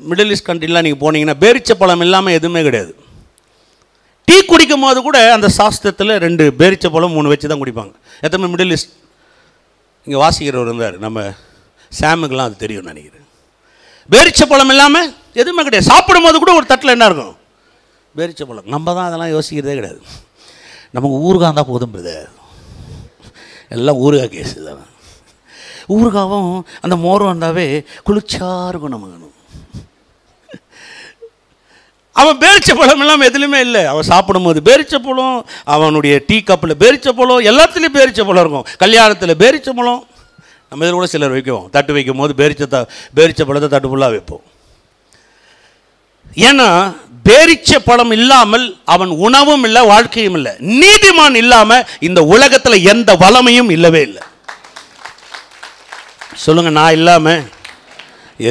A: மிடில் ஈஸ்ட் கண்ட்ரிலாம் நீங்கள் போனீங்கன்னா பேரிச்ச பழம் இல்லாமல் எதுவுமே கிடையாது. டீ குடிக்கும் போது கூட அந்த சாஸ்திரத்தில் 2 பேரிச்ச பழம் 3 வச்சு தான் குடிப்பாங்க. எத்தனை மிடில் ஈஸ்ட் இங்கே வாசிக்கிறவர் இருந்தார், நம்ம சாமுக்கெலாம் அது தெரியும் நினைக்கிறேன். பேரிச்ச பழம் இல்லாமல் எதுவுமே கிடையாது. சாப்பிடும் போது கூட ஒரு தட்டில் என்ன இருக்கும், பேரிச்ச பழம். நம்ம தான் அதெல்லாம் யோசிக்கிறதே கிடையாது. நமக்கு ஊறுகாய் இருந்தால் போதும் பிரதர், எல்லாம் ஊறுகாய் கேஸு தானே. ஊறுகாவும் அந்த மோரம் வந்தாவே குளிர்ச்சா இருக்கும் நமக்கு. அவன் பேரிச்ச பழம் இல்லாமல் எதுலையுமே இல்லை. அவன் சாப்பிடும் போது பேரிச்ச பழம், அவனுடைய டீ கப்பில் பேரிச்ச பழம், எல்லாத்துலேயும் பேரிச்ச பழம் இருக்கும். கல்யாணத்தில் பேரிச்ச பழம், நம்ம இதில் கூட சிலர் வைக்குவோம். தட்டு வைக்கும் போது பேரிச்ச பழத்தை தட்டு ஃபுல்லாக வைப்போம். ஏன்னா பேரிச்ச பழம் இல்லாமல் அவன் உணவும் இல்லை, வாழ்க்கையும் இல்லை. நீதிமான் இல்லாமல் இந்த உலகத்தில் எந்த வளமையும் இல்லவே இல்லை. சொல்லுங்கள், நான் இல்லாமல்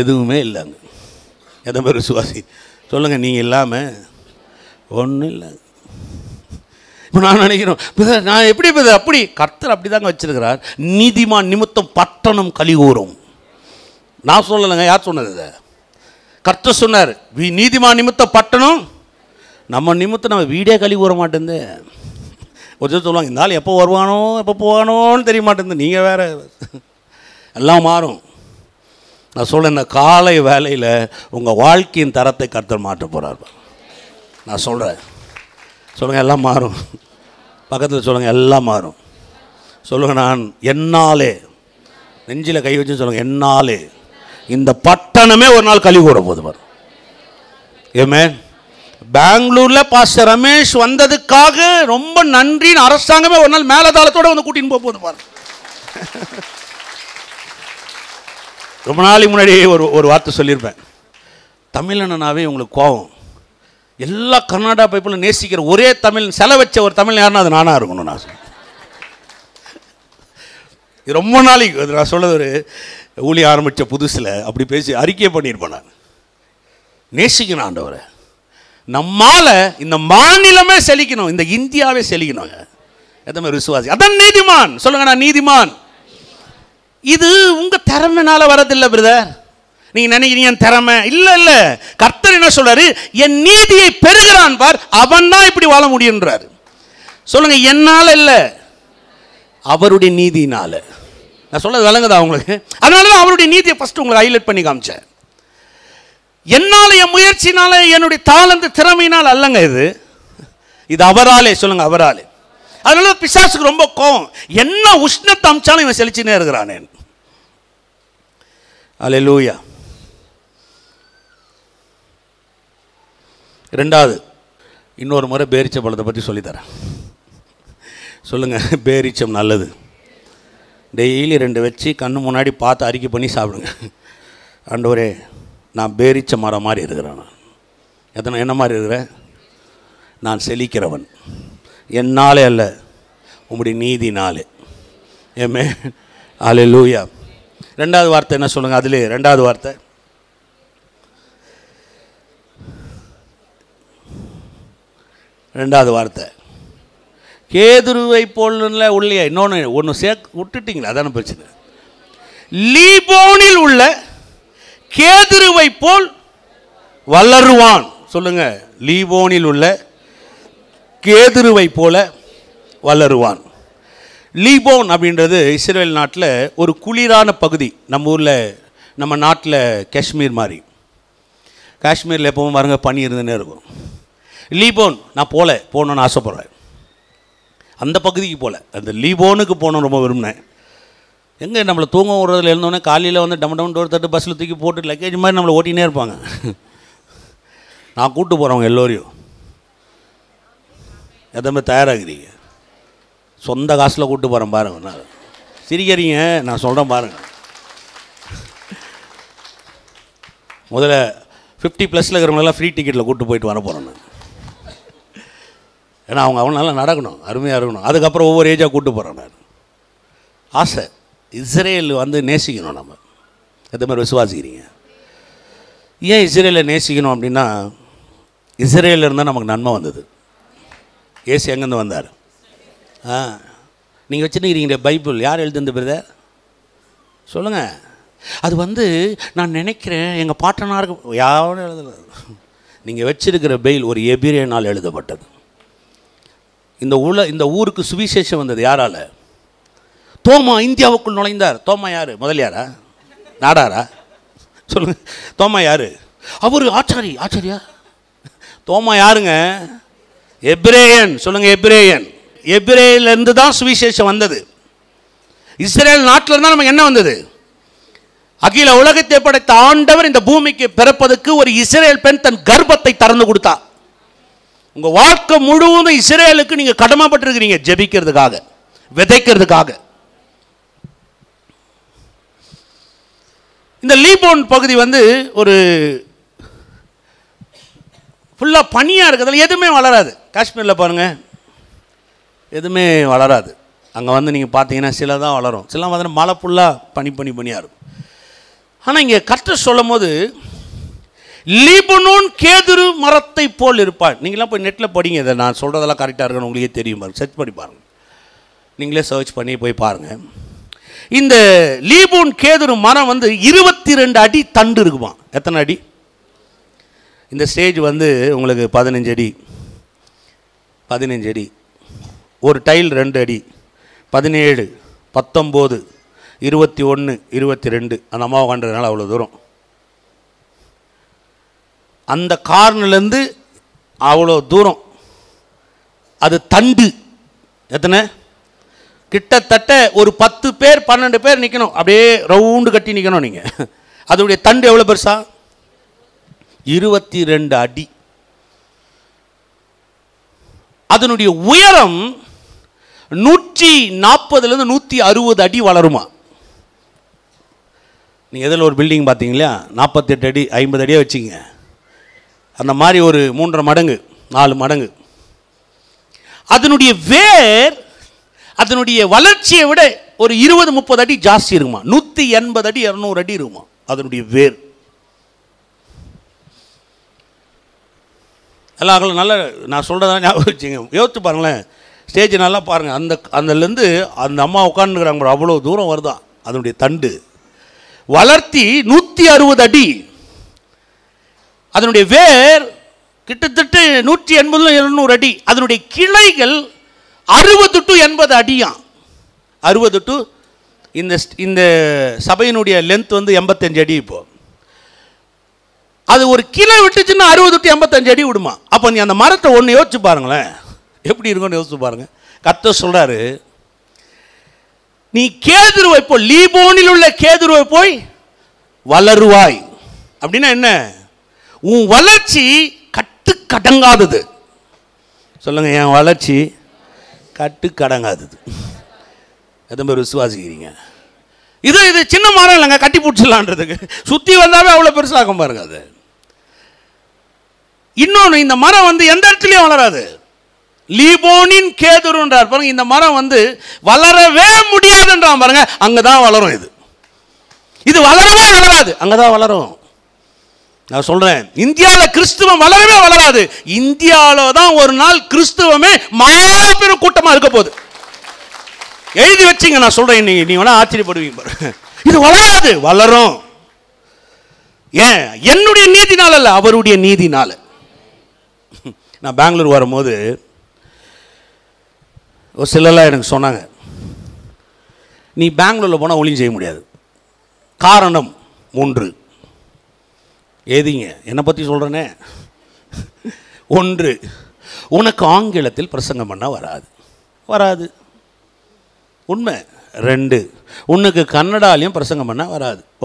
A: எதுவுமே இல்லைங்க. எதை பேர் விசுவாசி சொல்லுங்கள், நீங்கள் இல்லாமல் ஒன்றும் இல்லை. இப்போ நான் நினைக்கிறோம், நான் எப்படி அப்படி கர்த்தர் அப்படி தாங்க வச்சிருக்கிறார். நீதிமான் நிமித்தம் பட்டணம் கலிகூறும். நான் சொல்லலைங்க, யார் சொன்னது? இதை கர்த்தர் சொன்னார். நீதிமான் நிமித்தம் பட்டணம், நம்ம நிமித்தம் நம்ம வீடே கலிகூற மாட்டேங்குது. ஒரு சொல்லுவாங்க, இந்த ஆள் எப்போ வருவானோ எப்போ போவானோன்னு தெரிய மாட்டேங்குது. நீங்கள் வேறு, எல்லாம் மாறும். நான் சொல்ல, இந்த காலை வேலையில் உங்கள் வாழ்க்கையின் தரத்தை கர்த்தர் மாற்ற போகிறார். நான் சொல்கிறேன், சொல்லுங்கள், எல்லாம் மாறும். பக்கத்தில் சொல்லுங்கள், எல்லாம் மாறும். சொல்லுங்கள், நான் என்னாலே நெஞ்சில் கை வச்சு சொல்லுங்க, என்னாலே இந்த பட்டணமே ஒரு நாள் கழி கூட போகுது பாரு. ஆமென். பெங்களூர்ல பாஸ்டர் ரமேஷ் வந்ததுக்காக ரொம்ப நன்றின்னு அரசாங்கமே ஒரு நாள் மேலதாளத்தோட வந்து கூட்டின்னு போகுது பாரு. ரொம்ப நாளைக்கு முன்னாடி ஒரு வார்த்தை சொல்லியிருப்பேன். தமிழனாவே உங்களுக்கு கோபம், எல்லா கர்நாடகா பைப்பிலும் நேசிக்கிற ஒரே தமிழ் செல வச்ச ஒரு தமிழ் யாருன்னா அது நானாக இருக்கணும். நான் இது ரொம்ப நாளைக்கு நான் சொல்றது, ஒரு ஊழி ஆரம்பித்த புதுசில் அப்படி பேசி அறிக்கை பண்ணியிருப்பேன். நான் நேசிக்கணும் ஆண்டவரை, நம்மால இந்த மாநிலமே செழிக்கணும், இந்த இந்தியாவே செழிக்கணும். எத்தனை விசுவாசி அதான் நீதிமான் சொல்லுங்க. நான் நீதிமான். இது உங்க திறமைனால வரதில்லை பிரதர். நீங்க நினைக்கிறீங்க என் திறமை இல்ல இல்ல. கர்த்தர் என்ன சொல்றாரு, என் நீதியை பெறுகிறான் பார், அவன் தான் இப்படி வாழ முடியுன்றாரு. சொல்லுங்க, என்னால இல்ல, அவருடைய நீதினால. நான் சொல்றது விளங்குதா உங்களுக்கு? அதனாலதான் அவருடைய நீதியை ஃபர்ஸ்ட் உங்களுக்கு ஹைலைட் பண்ணி காமிச்சேன். என்னால, என் முயற்சினால, என்னுடைய தாளந்து திறமையினால் அல்லங்க, இது அவராலே. சொல்லுங்க, அவராலே. அதனால பிசாசுக்கு ரொம்ப கோவம். என்ன உஷ்ணத்தை அமிச்சாலும் இவன் செழிச்சுனே இருக்கிறானே. அல்லேலூயா. ரெண்டாவது, இன்னொரு முறை பேரிச்ச பழத்தை பற்றி சொல்லித்தரேன். சொல்லுங்க, பேரிச்சம் நல்லது. டெய்லி 2 வச்சு கண்ணு முன்னாடி பார்த்து அறிக்கை பண்ணி சாப்பிடுங்க. ஆண்டவரே, நான் பேரிச்ச மரம் மாதிரி இருக்கிறேன். நான் என்ன மாதிரி இருக்கிறேன்? நான் செழிக்கிறவன், என்னாலே அல்ல, உம்முடைய நீதினாலே. ஆமென். அல்லேலூயா. ரெண்டாவது வார்த்தை என்ன சொல்லுங்க? அதிலே ரெண்டாவது வார்த்தை, ரெண்டாவது வார்த்தை கேதுருவை போல் உள்ளே. ஒன்று விட்டுட்டீங்களா? அதான பிரச்சனை. லீபோனில் உள்ள கேதுருவை போல் வளருவான். சொல்லுங்க, லீபோனில் உள்ள கேதுருவை போல வளருவான். லீபோன் அப்படின்றது இஸ்ரேல் நாட்டில் ஒரு குளிரான பகுதி. நம்ம ஊரில், நம்ம நாட்டில் காஷ்மீர் மாதிரி. காஷ்மீரில் எப்பவும் பாருங்க பனி இருந்துன்னே இருக்கும். லீபோன் நான் போகணுன்னு ஆசைப்படுறேன். அந்த பகுதிக்கு அந்த லீபோனுக்கு போகணும் ரொம்ப விரும்பினேன். எங்கே நம்மளை தூங்க விடுறதுல இருந்தோடனே காலையில் வந்து டவுன் டோர் தட்டு பஸ்ஸில் தூக்கி போட்டு லக்கேஜ் மாதிரி நம்மளை ஓட்டினே இருப்பாங்க. நான் கூப்பிட்டு போகிறவங்க எல்லோரையும் எதமே தயாராகிறீங்க? சொந்த காசில் கூப்பிட்டு போகிறேன் பாருங்க. நான் சிரிக்கிறீங்க, நான் சொல்கிறேன் பாருங்கள். முதல்ல 50+ இருக்கிறவங்களெல்லாம் ஃப்ரீ டிக்கெட்டில் கூப்பிட்டு போயிட்டு வர போகிறேன் நான். ஏன்னா அவங்க நல்லா நடக்கணும், அருமையாக இருக்கணும். அதுக்கப்புறம் ஒவ்வொரு ஏஜாக கூப்பிட்டு போகிறேன் நான். ஆசை இஸ்ரேல் வந்து நேசிக்கணும். நம்ம எந்த மாதிரி விசுவாசிக்கிறீங்க? ஏன் இஸ்ரேலை நேசிக்கணும் அப்படின்னா, இஸ்ரேலில் இருந்தால் நமக்கு நன்மை வந்தது. ஏசு எங்கேருந்து வந்தார்? நீங்கள் வச்சுருக்கிறீங்க பைபிள் யார் எழுதுந்து பிரதர்? சொல்லுங்கள். அது வந்து நான் நினைக்கிறேன் எங்கள் பாட்டனாருக்கு யாரும் எழுதல. நீங்கள் வச்சிருக்கிற பைபிள் ஒரு எபிரேயனால் எழுதப்பட்டது. இந்த ஊருக்கு சுவிசேஷம் வந்தது யாரால? தோமா இந்தியாவுக்குள் நுழைந்தார். தோமா யார்? முதலியாரா? நாடாரா? சொல்லுங்க. தோமா யார்? அவர் ஆச்சாரியா. தோமா யாருங்க? எபிரேயன். சொல்லுங்க, எபிரேயன். எபிரேயிலிருந்து தான் சுவிசேஷம் வந்தது. இஸ்ரேல் நாட்டில் இருந்தால் நமக்கு என்ன வந்தது? அகில உலகத்தை படைத்த ஆண்டவர் இந்த பூமிக்கு பிறப்பதற்கு ஒரு இஸ்ரேல் பெண் தன் கர்ப்பத்தை திறந்து கொடுத்தா. உங்க வாழ்க்கை முழுவதும் இஸ்ரேலுக்கு நீங்க கடமைப்பட்டிருக்கிறீங்க, ஜெபிக்கிறதுக்காக, விதைக்கிறதுக்காக. இந்த லீபோன் பகுதி வந்து ஒரு ஃபுல்லாக பனியாக இருக்கிறதுல எதுவுமே வளராது. காஷ்மீரில் பாருங்கள், எதுவுமே வளராது. அங்கே வந்து நீங்கள் பார்த்தீங்கன்னா சில தான் வளரும், சில பார்த்தீங்கன்னா மழை ஃபுல்லாக பனியாக இருக்கும். ஆனால் இங்கே கர்த்தர் சொல்லும் போது லீபனோன் கேதுரு மரத்தை போல் இருப்பாள். நீங்களாம் போய் நெட்டில் படிங்க, இதை நான் சொல்கிறதெல்லாம் கரெக்டாக இருக்குன்னு உங்களுக்கே தெரியும். பாருங்கள், சர்ச் பண்ணி பாருங்கள், நீங்களே சர்ச் பண்ணி போய் பாருங்கள். இந்த லீபோன் கேதுரு மரம் வந்து 22 அடி தண்டு இருக்குமா. எத்தனை அடி? இந்த ஸ்டேஜ் வந்து உங்களுக்கு 15 அடி. ஒரு டைல் 2 அடி. 17, 19, 21, 22. அந்த அம்மாவை கண்டதுனால அவ்வளோ தூரம். அந்த கார்னர்லேருந்து அவ்வளோ தூரம். அது தண்டு எத்தனை? கிட்டத்தட்ட ஒரு 10 பேர் 12 பேர் நிற்கணும், அப்படியே ரவுண்டு கட்டி நிற்கணும். நீங்கள் அதனுடைய தண்டு எவ்வளோ பெருசா? 22 அடி. அதனுடைய உயரம் 140லேருந்து 160 அடி வளருமா? நீங்கள் எதில் ஒரு பில்டிங் பார்த்தீங்களா, 48 அடி 50 அடியாக வச்சிங்க, அந்த மாதிரி ஒரு 3.5 மடங்கு 4 மடங்கு. அதனுடைய வேர் அதனுடைய வளர்ச்சியை விட ஒரு 20-30 அடி ஜாஸ்தி இருக்குமா. 180 அடி 200 அடி இருக்குமா அதனுடைய வேர். எல்லாம் நல்ல நான் சொல்கிறதா ஞாபகம் வச்சுங்க, யோசிச்சு பாருங்களேன். ஸ்டேஜ் நல்லா பாருங்கள், அதுலேருந்து அந்த அம்மா உட்காந்துக்கிறாங்க, அவ்வளோ தூரம் வருதான் அதனுடைய தண்டு. வளர்த்தி 160 அடி. அதனுடைய வேர் கிட்டத்தட்ட 180-200 அடி. அதனுடைய கிளைகள் 60 to 80 அடியாம். 60 to இந்த சபையினுடைய லென்த் வந்து 85 அடி. இப்போ அது ஒரு கிளை விட்டுச்சுன்னா 60 to 85 அடி விடுமா. அப்போ நீ அந்த மரத்தை ஒன்று யோசிச்சு பாருங்களேன், எப்படி இருக்கும்னு யோசிச்சு பாருங்க. கர்த்தர் சொல்றாரு, நீ கேதுருவை போய், லீபோனில் உள்ள கேதுருவை போய் வளருவாய். அப்படின்னா என்ன? உன் வளர்ச்சி கட்டுக்கடங்காதது. சொல்லுங்க, என் வளர்ச்சி கட்டுக்கடங்காதது. எத்தனை பேர் விசுவாசிக்கிறீங்க? இது சின்ன மரம் இல்லைங்க, கட்டி பிடிச்சிடலான்றதுக்கு. சுற்றி வந்தாவே அவ்வளோ பெருசாகும் பாருங்க. அது இன்னொன்று, இந்த மரம் வந்து எந்த இடத்துலையும் வளராது. லீபோனின் கேதுருன்றார் பாருங்க. இந்த மரம் வந்து வளரவே முடியாதுன்றான் பாருங்க, அங்கே தான் வளரும். இது வளரவே வளராது, அங்கே தான் வளரும். நான் சொல்கிறேன், இந்தியாவில் கிறிஸ்துவம் வளரவே வளராது. இந்தியாவில் தான் ஒரு நாள் கிறிஸ்துவமே மாபெரும் கூட்டமாக இருக்க போகுது. எழுதி வச்சிங்க, நான் சொல்கிறேன். நீ வேணா ஆச்சரியப்படுவீங்க பாருங்க. இது வளராது, வளரும். ஏன்? என்னுடைய நீதினால அல்ல, அவருடைய நீதினால. நான் பெங்களூர் வரும்போது ஒரு சிலர்லாம் எனக்கு சொன்னாங்க, நீ பெங்களூரில் போனால் ஒளியும் செய்ய முடியாது. காரணம் 3. ஏதிங்க என்னை பற்றி சொல்கிறேனே. 1, உனக்கு ஆங்கிலத்தில் பிரசங்கம் பண்ண வராது. உண்மை. 2, உனக்கு கன்னடாலையும் பிரசங்கம் பண்ண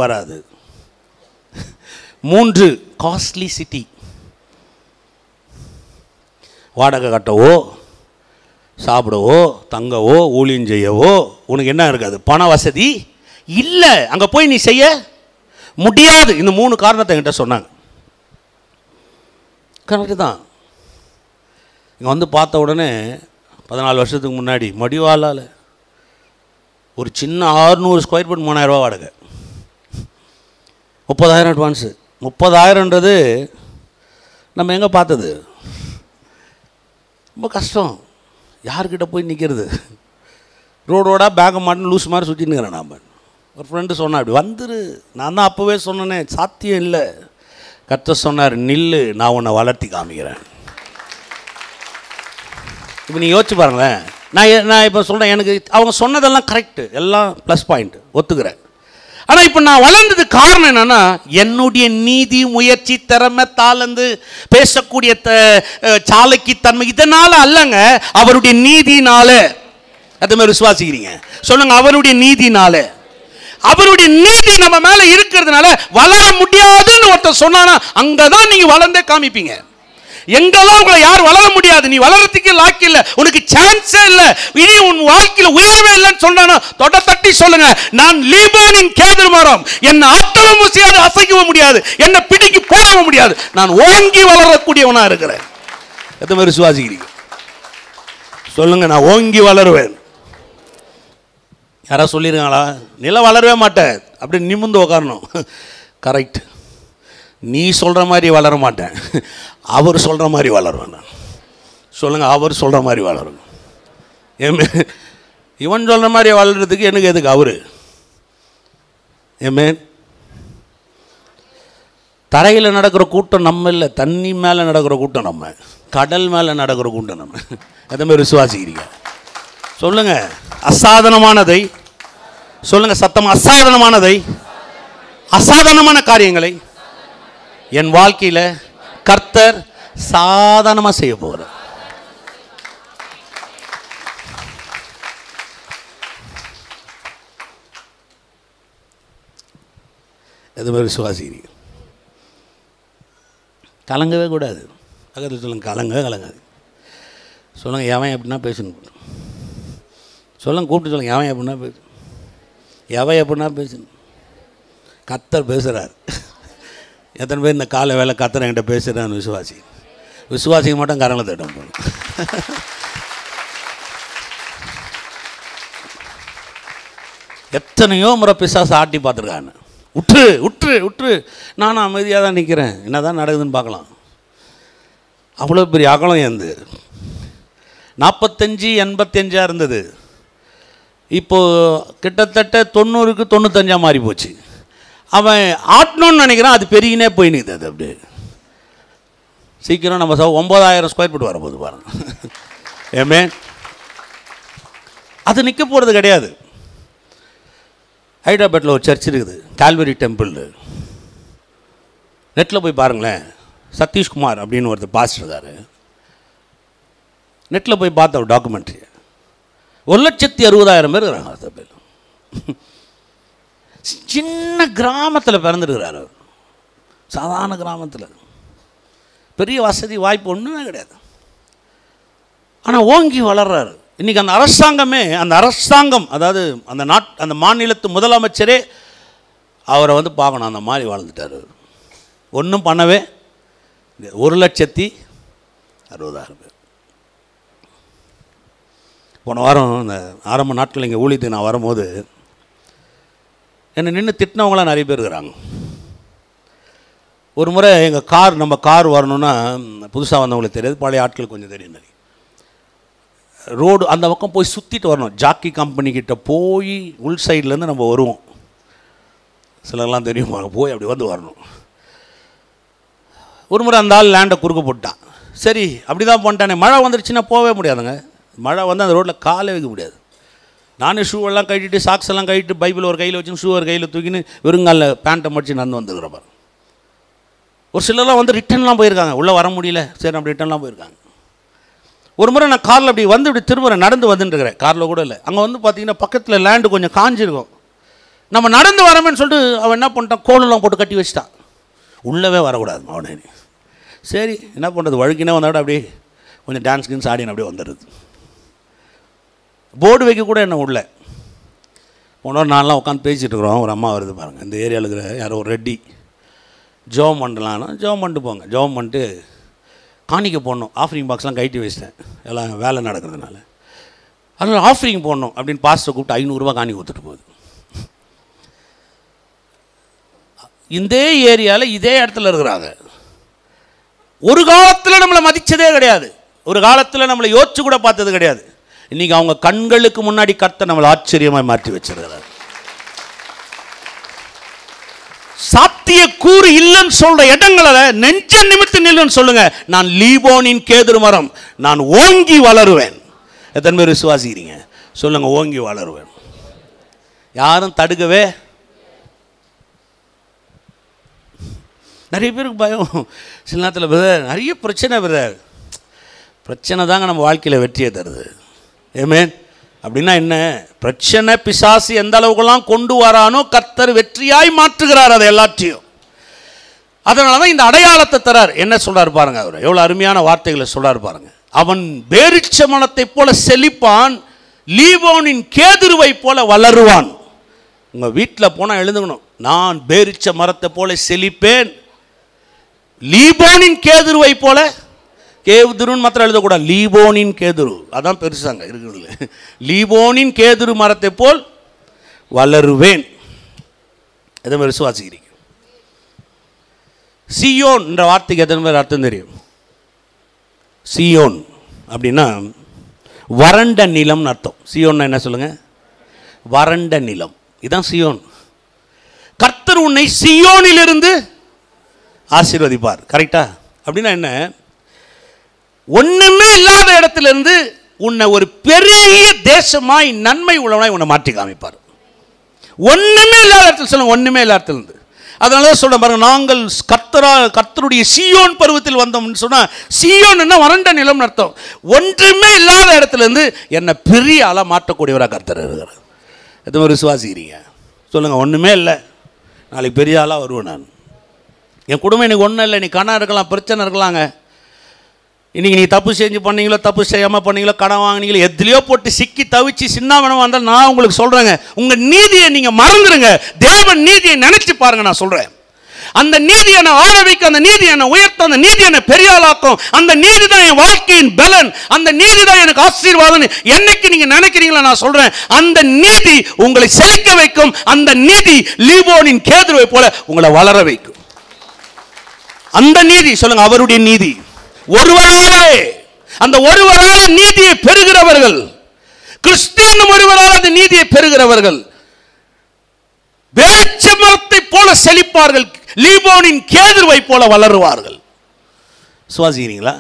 A: வராது. 3, காஸ்ட்லி சிட்டி. வாடகை கட்டவோ, சாப்பிடவோ, தங்கவோ, ஊழியம் செய்யவோ உனக்கு என்ன இருக்காது, பண வசதி இல்லை. அங்கே போய் நீ செய்ய முடியாது. இந்த 3 காரணத்தை என்கிட்ட சொன்னாங்க. கரெக்டு தான். இங்கே வந்து பார்த்த உடனே 14 வருஷத்துக்கு முன்னாடி மடிவாளால் ஒரு சின்ன 600 ஸ்கொயர் ஃபீட் 3000 ரூபா வாடகை, 30,000 அட்வான்ஸு. 30,000ன்றது நம்ம எங்கே பார்த்தது? ரொம்ப கஷ்டம். யார்கிட்ட போய் நிற்கிறது? ரோடோட பேக்கை மாட்டின்னு லூஸ் மாதிரி சுற்றினுக்கிறேன். நாம் ஒரு ஃப்ரெண்டு சொன்னா, அப்படி வந்துரு. நான் தான் அப்போவே சொன்னேனே, சாத்தியம் இல்லை. கர்த்தர் சொன்னார், நில்லு, நான் உன்னை வளர்த்தி காமிக்கிறேன். இப்போ நீங்கள் யோசிச்சு பாருங்களேன். நான் இப்போ சொல்கிறேன், எனக்கு அவங்க சொன்னதெல்லாம் கரெக்டு, எல்லாம் ப்ளஸ் பாயிண்ட், ஒத்துக்கிறேன். ஆனால் இப்போ நான் வளர்ந்தது காரணம் என்னென்னா, என்னுடைய நீதி, முயற்சி, திறமை, தாளந்து, பேசக்கூடிய சாலைக்கு தன்மை, இதனால் அல்லங்க, அவருடைய நீதினால. அது மாதிரி விசுவாசிக்கிறீங்க? சொல்லுங்க, அவருடைய நீதினால. அவருடைய நீதி நம்ம மேல இருக்கிறதுனால வளர முடியாதுன்னு ஒருத்தர் சொன்னானா, அங்கதான் நீங்க வளர்ந்தே காமிப்பீங்க. எங்கெல்லாம் உங்களை யார் வளர முடியாது, நீ வளரத்துக்கு லாக்கி இல்லை, உனக்கு சான்ஸே இல்லை, இனி உன் வாழ்க்கையில உயரவே இல்லைன்னு சொன்னா, தொட தட்டி சொல்லுங்க, நான் லீபோனின் கேதுரு மரம், என்னை ஆட்டவும் முடியாது, அசைக்கவும் முடியாது, என்னை பிடிக்கி போடவும் முடியாது, நான் ஓங்கி வளரக்கூடியவனா இருக்கிறேன். எத்தனை பேர் விசுவாசிக்கிறீங்க? சொல்லுங்க, நான் ஓங்கி வளருவேன். யாராவது சொல்லியிருக்காங்களா? நில வளரவே மாட்டேன், அப்படி நிமிர்ந்து உட்காரணும். கரெக்ட். நீ சொல்கிற மாதிரி வளர மாட்டேன், அவர் சொல்கிற மாதிரி வளருவேன் நான். சொல்லுங்கள், அவர் சொல்கிற மாதிரி வளரும். இவன் சொல்கிற மாதிரி வளர்கிறதுக்கு எனக்கு எதுக்கு அவரு? ஏமே, தரையில் நடக்கிற கூட்டம் நம்ம இல்லை, தண்ணி மேலே நடக்கிற கூட்டம் நம்ம, கடல் மேலே நடக்கிற கூட்டம் நம்ம. அதே மாதிரி விசுவாசிக்கிறீங்க? சொல்லுங்கள், அசாதாரணமானதை சொல்லுங்கள் சத்தம், அசாதாரணமானதை, அசாதாரணமான காரியங்களை என் வாழ்க்கையில் கர்த்தர் சாதாரணமாக செய்ய போகிறார். எது மாதிரி விசுவாசிக்கிறீங்க? கலங்கவே கூடாது. பக்கத்தில் சொல்லுங்கள், கலங்காது. சொல்லுங்கள், எவன் எப்படின்னா பேசணும். சொல்லுங்கள், கூப்பிட்டு சொல்லுங்கள், எவன் எப்படின்னா பேசணும். எவன் எப்படின்னா பேசணும். கர்த்தர் பேசுகிறார். எத்தனை பேர் இந்த காலை வேலை கர்த்தர் என்கிட்ட பேசுகிறான்னு விசுவாசிக்கு மட்டும் கரங்களை தட்டும் போகணும். எத்தனையோ முறை பிசாசு ஆட்டி பார்த்துருக்கான்னு. உற்று நானும் அமைதியாக தான் நிற்கிறேன், என்ன தான் நடக்குதுன்னு பார்க்கலாம். அவ்வளோ பெரிய அகலம் எந்து 45-85 இருந்தது. இப்போது கிட்டத்தட்ட 90க்கு 95 மாறி போச்சு. அவன் ஆட்டணும்னு நினைக்கிறான், அது பெருகினே போய் நிற்குது. அது அப்படியே சீக்கிரம் நம்ம 9,000 ஸ்கொயர் ஃபீட் வரப்போகுது பாருங்க. ஏமே அது நிற்க போகிறது கிடையாது. ஹைதராபாத்தில் ஒரு சர்ச் இருக்குது, கால்வரி டெம்பிள். நெட்டில் போய் பாருங்களேன், சதீஷ்குமார் அப்படின்னு ஒருத்தர் பாஸ்டர் இருக்கார். நெட்டில் போய் பார்த்த ஒரு டாக்குமெண்ட்ரி. 1,60,000 பேர் இருக்கிறாங்க. சின்ன கிராமத்தில் பிறந்துருக்கிறார். சாதாரண கிராமத்தில், பெரிய வசதி வாய்ப்பு ஒன்றுமே கிடையாது. ஆனால் ஓங்கி வளர்றாரு. இன்றைக்கி அந்த அரசாங்கம் அதாவது அந்த மாநிலத்து முதலமைச்சரே அவரை வந்து பார்க்கணும். அந்த மாதிரி வாழ்ந்துட்டார். ஒன்றும் பண்ணவே 1,60,000 பேர். போன வாரம் இந்த ஆரம்ப நாட்கள் இங்கே ஊழியத்துக்கு நான் வரும்போது என்னை நின்று திட்டினவங்களாம் நிறைய பேர் இருக்கிறாங்க. ஒரு முறை நம்ம கார் வரணுன்னா, புதுசாக வந்தவங்களுக்கு தெரியாது, பழைய ஆட்களுக்கு கொஞ்சம் தெரியும். நிறைய ரோடு அந்த பக்கம் போய் சுற்றிட்டு வரணும். ஜாக்கி கம்பெனிக்கிட்ட போய் உள் சைட்லேருந்து நம்ம வருவோம். சிலர்லாம் தெரியுமா, போய் அப்படி வந்து வரணும். ஒரு முறை அந்த ஆள் லேண்டை குறுக்க போட்டான். சரி அப்படி தான் பண்ணிட்டானே. மழை வந்துருச்சுன்னா போகவே முடியாதுங்க. மழை வந்து அந்த ரோட்டில் காலே வைக்க முடியாது. நானே ஷூவெல்லாம் கட்டிட்டு, சாக்ஸ் எல்லாம் கட்டிட்டு, பைபிள் ஒரு கையில் வச்சுன்னு, ஷூ ஒரு கையில் தூக்கின்னு, வெறுங்காலில் பேண்ட்டை மடிச்சு நடந்து வந்துக்கிறப்ப. ஒரு சிலர்லாம் வந்து ரிட்டர்ன்லாம் போயிருக்காங்க, உள்ளே வர முடியல, சரி நம்ம ரிட்டர்ன்லாம் போயிருக்காங்க. ஒரு முறை நான் காரில் அப்படி வந்து இப்படி திரும்ப நடந்து வந்துட்டுருக்கிறேன், காரில் கூட இல்லை. அங்கே வந்து பார்த்தீங்கன்னா பக்கத்தில் லேண்டு கொஞ்சம் காஞ்சிருக்கும். நம்ம நடந்து வரமேன்னு சொல்லிட்டு அவன் என்ன பண்ணிட்டான், கோலெல்லாம் போட்டு கட்டி வச்சிட்டான். உள்ளவே வரக்கூடாது அவனே. சரி என்ன பண்ணுறது, வழுக்கினே வந்தாவிட அப்படியே கொஞ்சம் டான்ஸ் கின்ஸ் ஆடின்னு அப்படியே வந்துடுது. போர்டு வைக்க கூட என்ன உள்ள. போனோர் நான்லாம் உட்காந்து பேசிகிட்டு இருக்கிறோம். ஒரு அம்மா வருது பாருங்கள், இந்த ஏரியாவில் இருக்கிற யாரோ ஒரு ரெட்டி. ஜோம் பண்ணலான்னா ஜோம் பண்ணிட்டு போங்க. ஜோம் பண்ணிட்டு காணிக்க போடணும். ஆஃபரிங் பாக்ஸ்லாம் கட்டி வச்சிட்டேன், எல்லாம் வேலை நடக்கிறதுனால. அதனால் ஆஃபரிங் போடணும் அப்படின்னு பாஸ்டர் கூப்பிட்டு 500 ரூபா காணி கொடுத்துட்டு போகுது. இந்த ஏரியாவில் இதே இடத்துல இருக்கிறாங்க. ஒரு காலத்தில் நம்மளை மதித்ததே கிடையாது, ஒரு காலத்தில் நம்மளை யோசிச்சு கூட பார்த்தது கிடையாது. இன்றைக்கி அவங்க கண்களுக்கு முன்னாடி கர்த்தர் நம்மளை ஆச்சரியமாக மாற்றி வச்சிருக்கிறார். சாத்திய கூறு இல்லைன்னு சொல்ற இடங்களை நெஞ்ச நிமித்து நில்லுன்னு சொல்லுங்க. நான் லீபோனின் கேதுரு மரம், நான் ஓங்கி வளருவேன். எத்தனை பேர் விசுவாசிக்கிறீங்க சொல்லுங்க? ஓங்கி வளருவேன். யாரும் தடுக்கவே. நிறைய பேருக்கு பயம். சில நேரத்தில் பிரதர் நிறைய பிரச்சனை, பிரச்சனை தாங்க நம்ம வாழ்க்கையில் வெற்றியை தருது. ஆமென். அப்படின்னா என்ன? பிரச்சனை பிசாசு எந்த அளவுக்குலாம் கொண்டு வரானோ கர்த்தர் வெற்றியாய் மாற்றுகிறார் அதை எல்லாத்தையும். அதனால தான் இந்த அடையாளத்தை தரார். என்ன சொல்றாரு பாருங்க, அவர் எவ்வளோ அருமையான வார்த்தைகளை சொல்றாரு பாருங்க. அவன் பேரிச்ச மரத்தை போல செழிப்பான், லீபோனின் கேதுருவை போல வளருவான். உங்கள் வீட்டில் போனால் எழுதுக்கணும், நான் பேரிச்ச மரத்தை போல செழிப்பேன், லீபோனின் கேதுருவை போல. கேதுருன்னு மாத்திரம் எழுதக்கூடாது, லீபோனின் கேதுரு. அதான் பெருசாங்க இருக்கிறதுல. லீபோனின் கேதுரு மரத்தை போல் வளருவேன். எதை மாதிரி விசுவாசிக்கிறீங்க? சியோன் என்ற வார்த்தைக்கு எத்தனை பேர் அர்த்தம் தெரியும்? சியோன் அப்படின்னா வறண்ட நிலம்னு அர்த்தம். சியோன்னா என்ன சொல்லுங்க? வறண்ட நிலம். இதுதான் சியோன். கர்த்தர் உன்னை சியோனிலிருந்து ஆசீர்வதிப்பார். கரெக்டா? அப்படின்னா என்ன? ஒண்ணுமே இல்லாத இடத்துல இருந்து உன்னை ஒரு பெரிய தேசமாய் நன்மை உள்ளவனாய் உன்னை மாற்றி காமிப்பார். ஒண்ணுமே இல்லாத இடத்துல சொல்லுங்க, ஒண்ணுமே இல்லாத இடத்துல இருந்து. அதனால தான் சொல்ல பாருங்க, நாங்கள் கர்த்தருடைய சியோன் பருவத்தில் வந்தோம்னு சொன்னா, சியோன் வறண்ட நிலம் அர்த்தம். ஒன்றுமே இல்லாத இடத்துல இருந்து என்னை பெரிய ஆளா மாற்றக்கூடியவராக கர்த்தர் இருக்கிறார். எது மாதிரி விசுவாசிக்கிறீங்க சொல்லுங்க? ஒண்ணுமே இல்லை, நாளைக்கு பெரிய ஆளாக வருவேன் நான். என் குடும்பம் இன்னைக்கு ஒன்றும் இல்லை, நீ கடன் இருக்கலாம், பிரச்சனை இருக்கலாங்க. இன்றைக்கி நீ தப்பு செஞ்சு பண்ணீங்களோ, தப்பு செய்யாமல் பண்ணீங்களோ, கடன் வாங்கினீங்களோ, எதுலையோ போட்டு சிக்கி தவிச்சு சின்னாமணம் வந்தால் நான் உங்களுக்கு சொல்கிறேங்க, உங்கள் நீதியை நீங்கள் மறந்துடுங்க. தேவன் நீதியை நினச்சி பாருங்கள். நான் சொல்கிறேன், அந்த நீதி என்னை ஆள வைக்கும், அந்த நீதி என்னை உயர்த்தும், அந்த நீதி என்னை பெரியாளாக்கும், அந்த நீதி தான் என் வாழ்க்கையின் பலன், அந்த நீதி தான் எனக்கு ஆசீர்வாதம். என்னைக்கு நீங்கள் நினைக்கிறீங்களோ நான் சொல்கிறேன், அந்த நீதி உங்களை செழிக்க வைக்கும். அந்த நீதி லீபோனின் கேதுருவை போல உங்களை வளர வைக்கும். அந்த நீதி சொல்லுங்க, அவருடைய நீதி. ஒருவராலே, அந்த ஒருவரால நீதியை பெறுகிறவர்கள், கிறிஸ்து ஒருவரால் அந்த நீதியை பெறுகிறவர்கள் பேரிச்ச மரத்தை போல செழிப்பார்கள், லீபோனின் கேதுருவை போல வளருவார்கள். சுவாசிக்கிறீங்களா?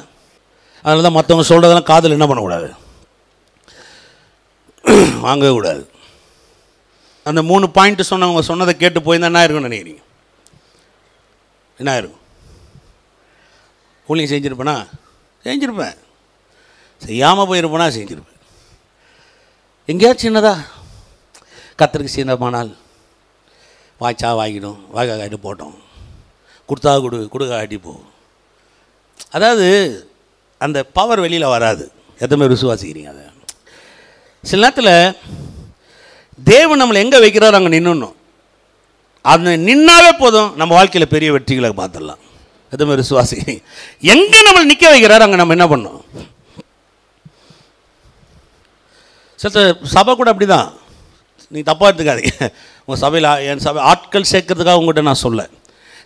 A: அதனால தான் மற்றவங்க சொல்றதெல்லாம் காதில் என்ன பண்ணக்கூடாது, வாங்கவே கூடாது. அந்த 3 பாயிண்ட் சொன்னவங்க சொன்னதை கேட்டு போயிருந்தா என்ன இருக்குன்னு நினைக்கிறீங்க? என்ன இருக்கும்? ஊழியம் செஞ்சுருப்பேனா? செஞ்சுருப்பேன். செய்யாமல் போயிருப்பேனா? செஞ்சுருப்பேன். எங்கேயாச்சும் சின்னதா கத்தருக்கு சின்னமானால் வாய்ச்சா வாங்கிடும், வாய்க்கா காட்டி போட்டோம், கொடுத்தா கொடுக்க காட்டி போ. அதாவது அந்த பவர் வெளியில் வராது. எத்தனை விசுவாசிக்கிறீங்க? அதை சில நேரத்தில் தேவன் நம்மளை எங்கே வைக்கிறாரோ அங்கே நின்றுணும். அது நின்னாவே போதும், நம்ம வாழ்க்கையில் பெரிய வெற்றிகளை பார்த்துடலாம். எத்தனை விசுவாசிக்கிறீங்க? எங்கே நம்மளை நிற்க வைக்கிறாரோ அங்கே நம்ம என்ன பண்ணோம். சில சபை கூட அப்படி தான், நீங்கள் தப்பாக எடுத்துக்காதீங்க. உங்கள் சபையில் என் சபை ஆட்கள் சேர்க்கறதுக்காக உங்கள்கிட்ட நான் சொல்ல.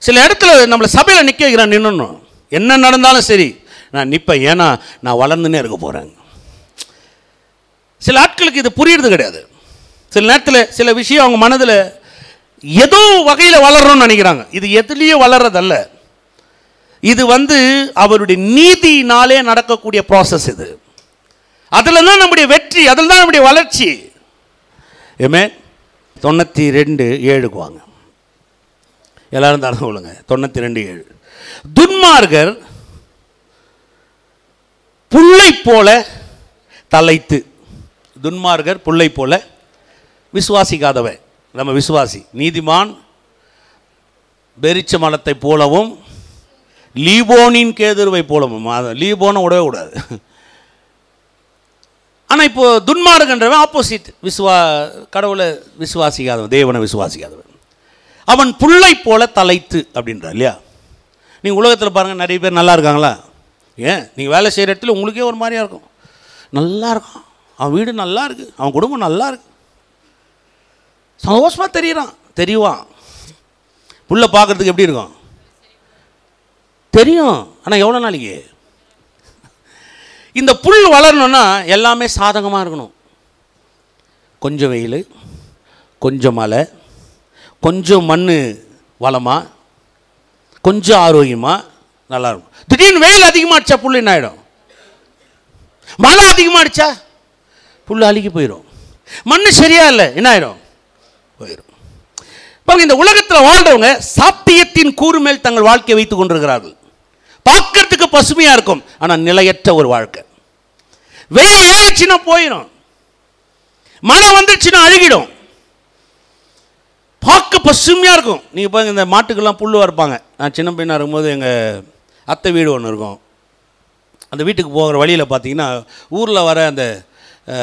A: சில இடத்துல நம்மளை சபையில் நிற்க வைக்கிறான், நின்றுணும். என்ன நடந்தாலும் சரி நான் நிற்பேன், ஏன்னா நான் வளர்ந்துன்னே இருக்க போகிறேன். சில ஆட்களுக்கு இது புரியுறது கிடையாது. சில நேரத்தில் சில விஷயம் அவங்க மனதில் ஏதோ வகையில் வளரணும்னு நினைக்கிறாங்க. இது எதுலேயும் வளர்றதல்ல. இது அவருடைய நீதியினாலே நடக்கக்கூடிய ப்ராசஸ். இது அதில் தான் நம்முடைய வெற்றி, அதில் தான் நம்முடைய வளர்ச்சி. ஏமே 92:7 வாங்க, எல்லாரும் தடவை சொல்லுங்க. 92:7. துன்மார்கர் புல்லை போல தலைத்து, துன்மார்கர் புல்லை போல, விசுவாசிக்காதவன் நம்ம விசுவாசி, நீதிமான் பெரிச்ச மலத்தை போலவும் லீபோனின் கேதுருவை போலவும். லீபோனை விடவே கூடாது. ஆனால் இப்போ துன்மார்கன்றவன் ஆப்போசிட், கடவுளை விசுவாசிக்காதவன், தேவனை விசுவாசிக்காதவன். அவன் புல்லை போல தலைத்து அப்படின்றார் இல்லையா? நீங்கள் உலகத்தில் பாருங்கள், நிறைய பேர் நல்லா இருக்காங்களா? ஏன் நீங்கள் வேலை செய்கிற இடத்துல உங்களுக்கே ஒரு மாதிரியாக இருக்கும். நல்லா இருக்கும், அவன் வீடு நல்லா இருக்குது, அவன் குடும்பம் நல்லா இருக்கு, சந்தோஷமாக தெரியுவான். புல்லை பார்க்குறதுக்கு எப்படி இருக்கும் தெரியும். ஆனால் எவ்வளோ நாளைக்கு? இந்த புல் வளரணும்னா எல்லாமே சாதகமாக இருக்கணும். கொஞ்சம் வெயில், கொஞ்சம் மழை, கொஞ்சம் மண் வளமாக, கொஞ்சம் ஆரோக்கியமாக நல்லா இருக்கும். திடீர்னு வெயில் அதிகமாகிடுச்சா புல் என்ன ஆகிடும்? மழை அதிகமாகிடுச்சா புல் அழுகி போயிடும். மண் சரியா இல்லை என்ன ஆகிடும்? போயிடும். பாருங்க, இந்த உலகத்தில் வாழ்றவங்க சாத்தியத்தின் கூறு மேல் தங்கள் வாழ்க்கையை வைத்துக் கொண்டிருக்கிறார்கள். பார்க்கறதுக்கு பசுமையா இருக்கும், ஆனால் நிலையற்ற ஒரு வாழ்க்கை. வெயில் ஏறிச்சுன்னா போயிடும், மழை வந்துருச்சுன்னா அழுகிடும். பார்க்க பசுமையாக இருக்கும். நீங்கள் பாருங்க, இந்த மாட்டுக்கெல்லாம் புல் வறுப்பாங்க. நான் சின்ன பையனாக இருக்கும்போது எங்கள் அத்தை வீடு ஒன்று இருக்கும். அந்த வீட்டுக்கு போகிற வழியில் பார்த்தீங்கன்னா ஊரில் வர அந்த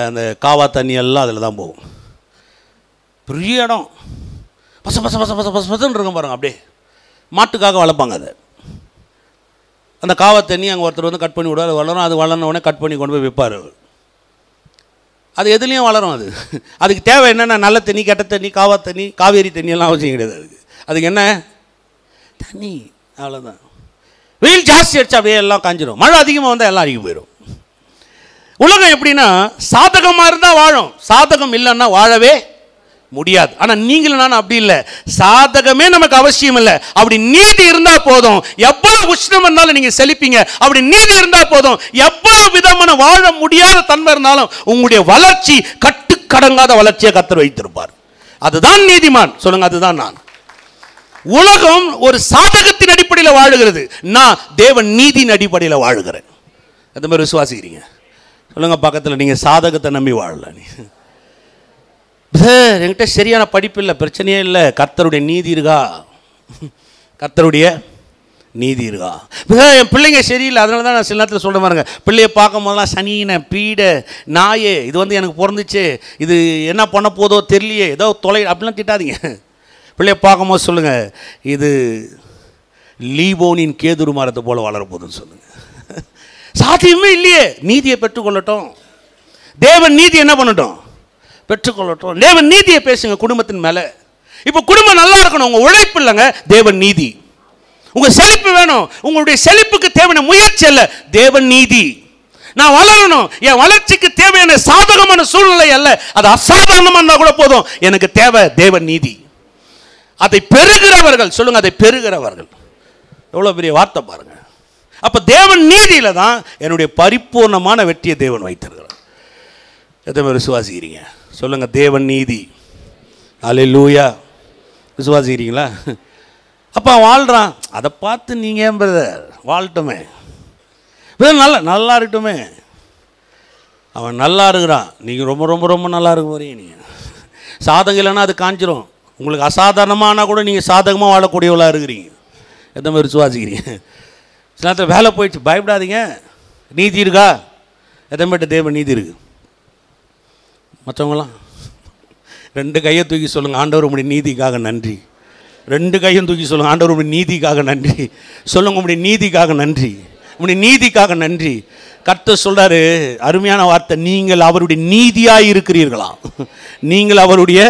A: அந்த காவா தண்ணி எல்லாம் அதில் தான் போகும். பெரிய இடம், பச பச பச பச பச பசன்னு இருக்கும் பாருங்கள். அப்படியே மாட்டுக்காக வளர்ப்பாங்க அதை. அந்த காவா தண்ணி அங்கே ஒருத்தர் கட் பண்ணி விடுவார், வளரும். அது வளர்ன உடனே கட் பண்ணி கொண்டு போய் விற்பார். அது எதுலேயும் வளரும். அதுக்கு தேவை என்னென்ன? நல்ல தண்ணி, கெட்ட தண்ணி, காவா தண்ணி, காவேரி தண்ணியெல்லாம் அவசியம் கிடையாது. அதுக்கு என்ன தண்ணி, அவ்வளோதான். வெயில் ஜாஸ்தி அடிச்சா அப்படியே எல்லாம் காஞ்சிடும், மழை அதிகமாக வந்தால் எல்லாம் அழுகி போயிடும். உலகம் எப்படின்னா, சாதகமாக இருந்தால் வாழும், சாதகம் இல்லைன்னா வாழவே முடியாது. ஆனால் நீங்களும் நானும் அப்படி இல்லை. சாதகமே நமக்கு அவசியம் இல்லை. அப்படி நீதி இருந்தால் போதும், எவ்வளவு உஷ்ணம் இருந்தாலும் நீங்கள் செழிப்பீங்க. அப்படி நீதி இருந்தால் போதும், எவ்வளவு விதமான வாழ முடியாத தன்மை இருந்தாலும் உங்களுடைய வளர்ச்சி கட்டுக்கடங்காத வளர்ச்சியை கர்த்தர் வைத்திருப்பார். அதுதான் நீதிமான். சொல்லுங்க, அதுதான் நான். உலகம் ஒரு சாதகத்தின் அடிப்படையில் வாழுகிறது, நான் தேவன் நீதியின் அடிப்படையில் வாழுகிறேன். எந்த மாதிரி விசுவாசிக்கிறீங்க? சொல்லுங்க பக்கத்தில், நீங்கள் சாதகத்தை நம்பி வாழல. என்கிட்ட சரியான படிப்பு இல்லை, பிரச்சனையே இல்லை, கர்த்தருடைய நீதி இருக்கா, கர்த்தருடைய நீதி இருக்கா. என் பிள்ளைங்க சரியில்லை, அதனால தான் நான் சில நேரத்தில் சொல்ல பாருங்க, பிள்ளைய பார்க்கும் போதெல்லாம் சனியின பீடை நாயே, இது வந்து எனக்கு பிறந்துச்சு, இது என்ன பண்ண போதோ தெரியலையே, ஏதோ தொலை அப்படிலாம் திட்டாதீங்க. பிள்ளைய பார்க்கும் போது சொல்லுங்கள், இது லீபோனின் கேதுரு மரத்தை போல் வளரப்போகுதுன்னு சொல்லுங்கள். சாத்தியமே இல்லையே, நீதியை பெற்றுக்கொள்ளட்டும். தேவன் நீதி என்ன பண்ணட்டும், பெற்றுக்கொள்ளட்டும். தேவன் நீதியை பேசுங்க குடும்பத்தின் மேலே. இப்போ குடும்பம் நல்லா இருக்கணும், உங்கள் உழைப்பு இல்லைங்க, தேவன் நீதி. உங்கள் செழிப்பு வேணும், உங்களுடைய செழிப்புக்கு தேவையான முயற்சி அல்ல, தேவன் நீதி. நான் வளரணும், என் வளர்ச்சிக்கு தேவையான சாதகமான சூழ்நிலை அல்ல, அது அசாதாரணமாக இருந்தால் கூட போதும், எனக்கு தேவை தேவன் நீதி. அதை பெறுகிறவர்கள் சொல்லுங்க, அதை பெறுகிறவர்கள். எவ்வளோ பெரிய வார்த்தை பாருங்க. அப்போ தேவன் நீதியில தான் என்னுடைய பரிபூர்ணமான வெற்றியை தேவன் வைத்திருக்கிறார். எத்தனை பேர் விசுவாசிக்கிறீங்க சொல்லுங்க, தேவன் நீதி. அல்லேலூயா. விசுவாசிக்கிறீங்களா? அப்போ வாழ்கிறான், அதை பார்த்து நீங்கள் ஏன் பிரதர் வாழ்ட்டுமே, நல்லா இருக்கட்டுமே. அவன் நல்லா இருக்கிறான், நீங்கள் ரொம்ப ரொம்ப ரொம்ப நல்லா இருக்க போறீங்க. நீங்கள் சாதகம் இல்லைன்னா அது காஞ்சிரும். உங்களுக்கு அசாதாரணமானால் கூட நீங்கள் சாதகமாக வாழக்கூடியவளாக இருக்கிறீங்க. எந்த மாதிரி விசுவாசிக்கிறீங்க? சில நேரத்தில் வேலை போயிடுச்சு, பயப்படாதீங்க, நீதி இருக்கா? எத்தனை பேர்ட்ட தேவன் நீதி இருக்குது? மற்றவங்களாம் 2 கையை தூக்கி சொல்லுங்கள், ஆண்டவர் உங்களுடைய நீதிக்காக நன்றி. 2 கையும் தூக்கி சொல்லுங்கள், ஆண்டவர் உங்களுடைய நீதிக்காக நன்றி. சொல்லுங்கள், உங்களுடைய நீதிக்காக நன்றி, உங்களுடைய நீதிக்காக நன்றி. கர்த்தர் சொல்கிறாரு, அருமையான வார்த்தை, நீங்கள் அவருடைய நீதியாக இருக்கிறீர்களா? நீங்கள் அவருடைய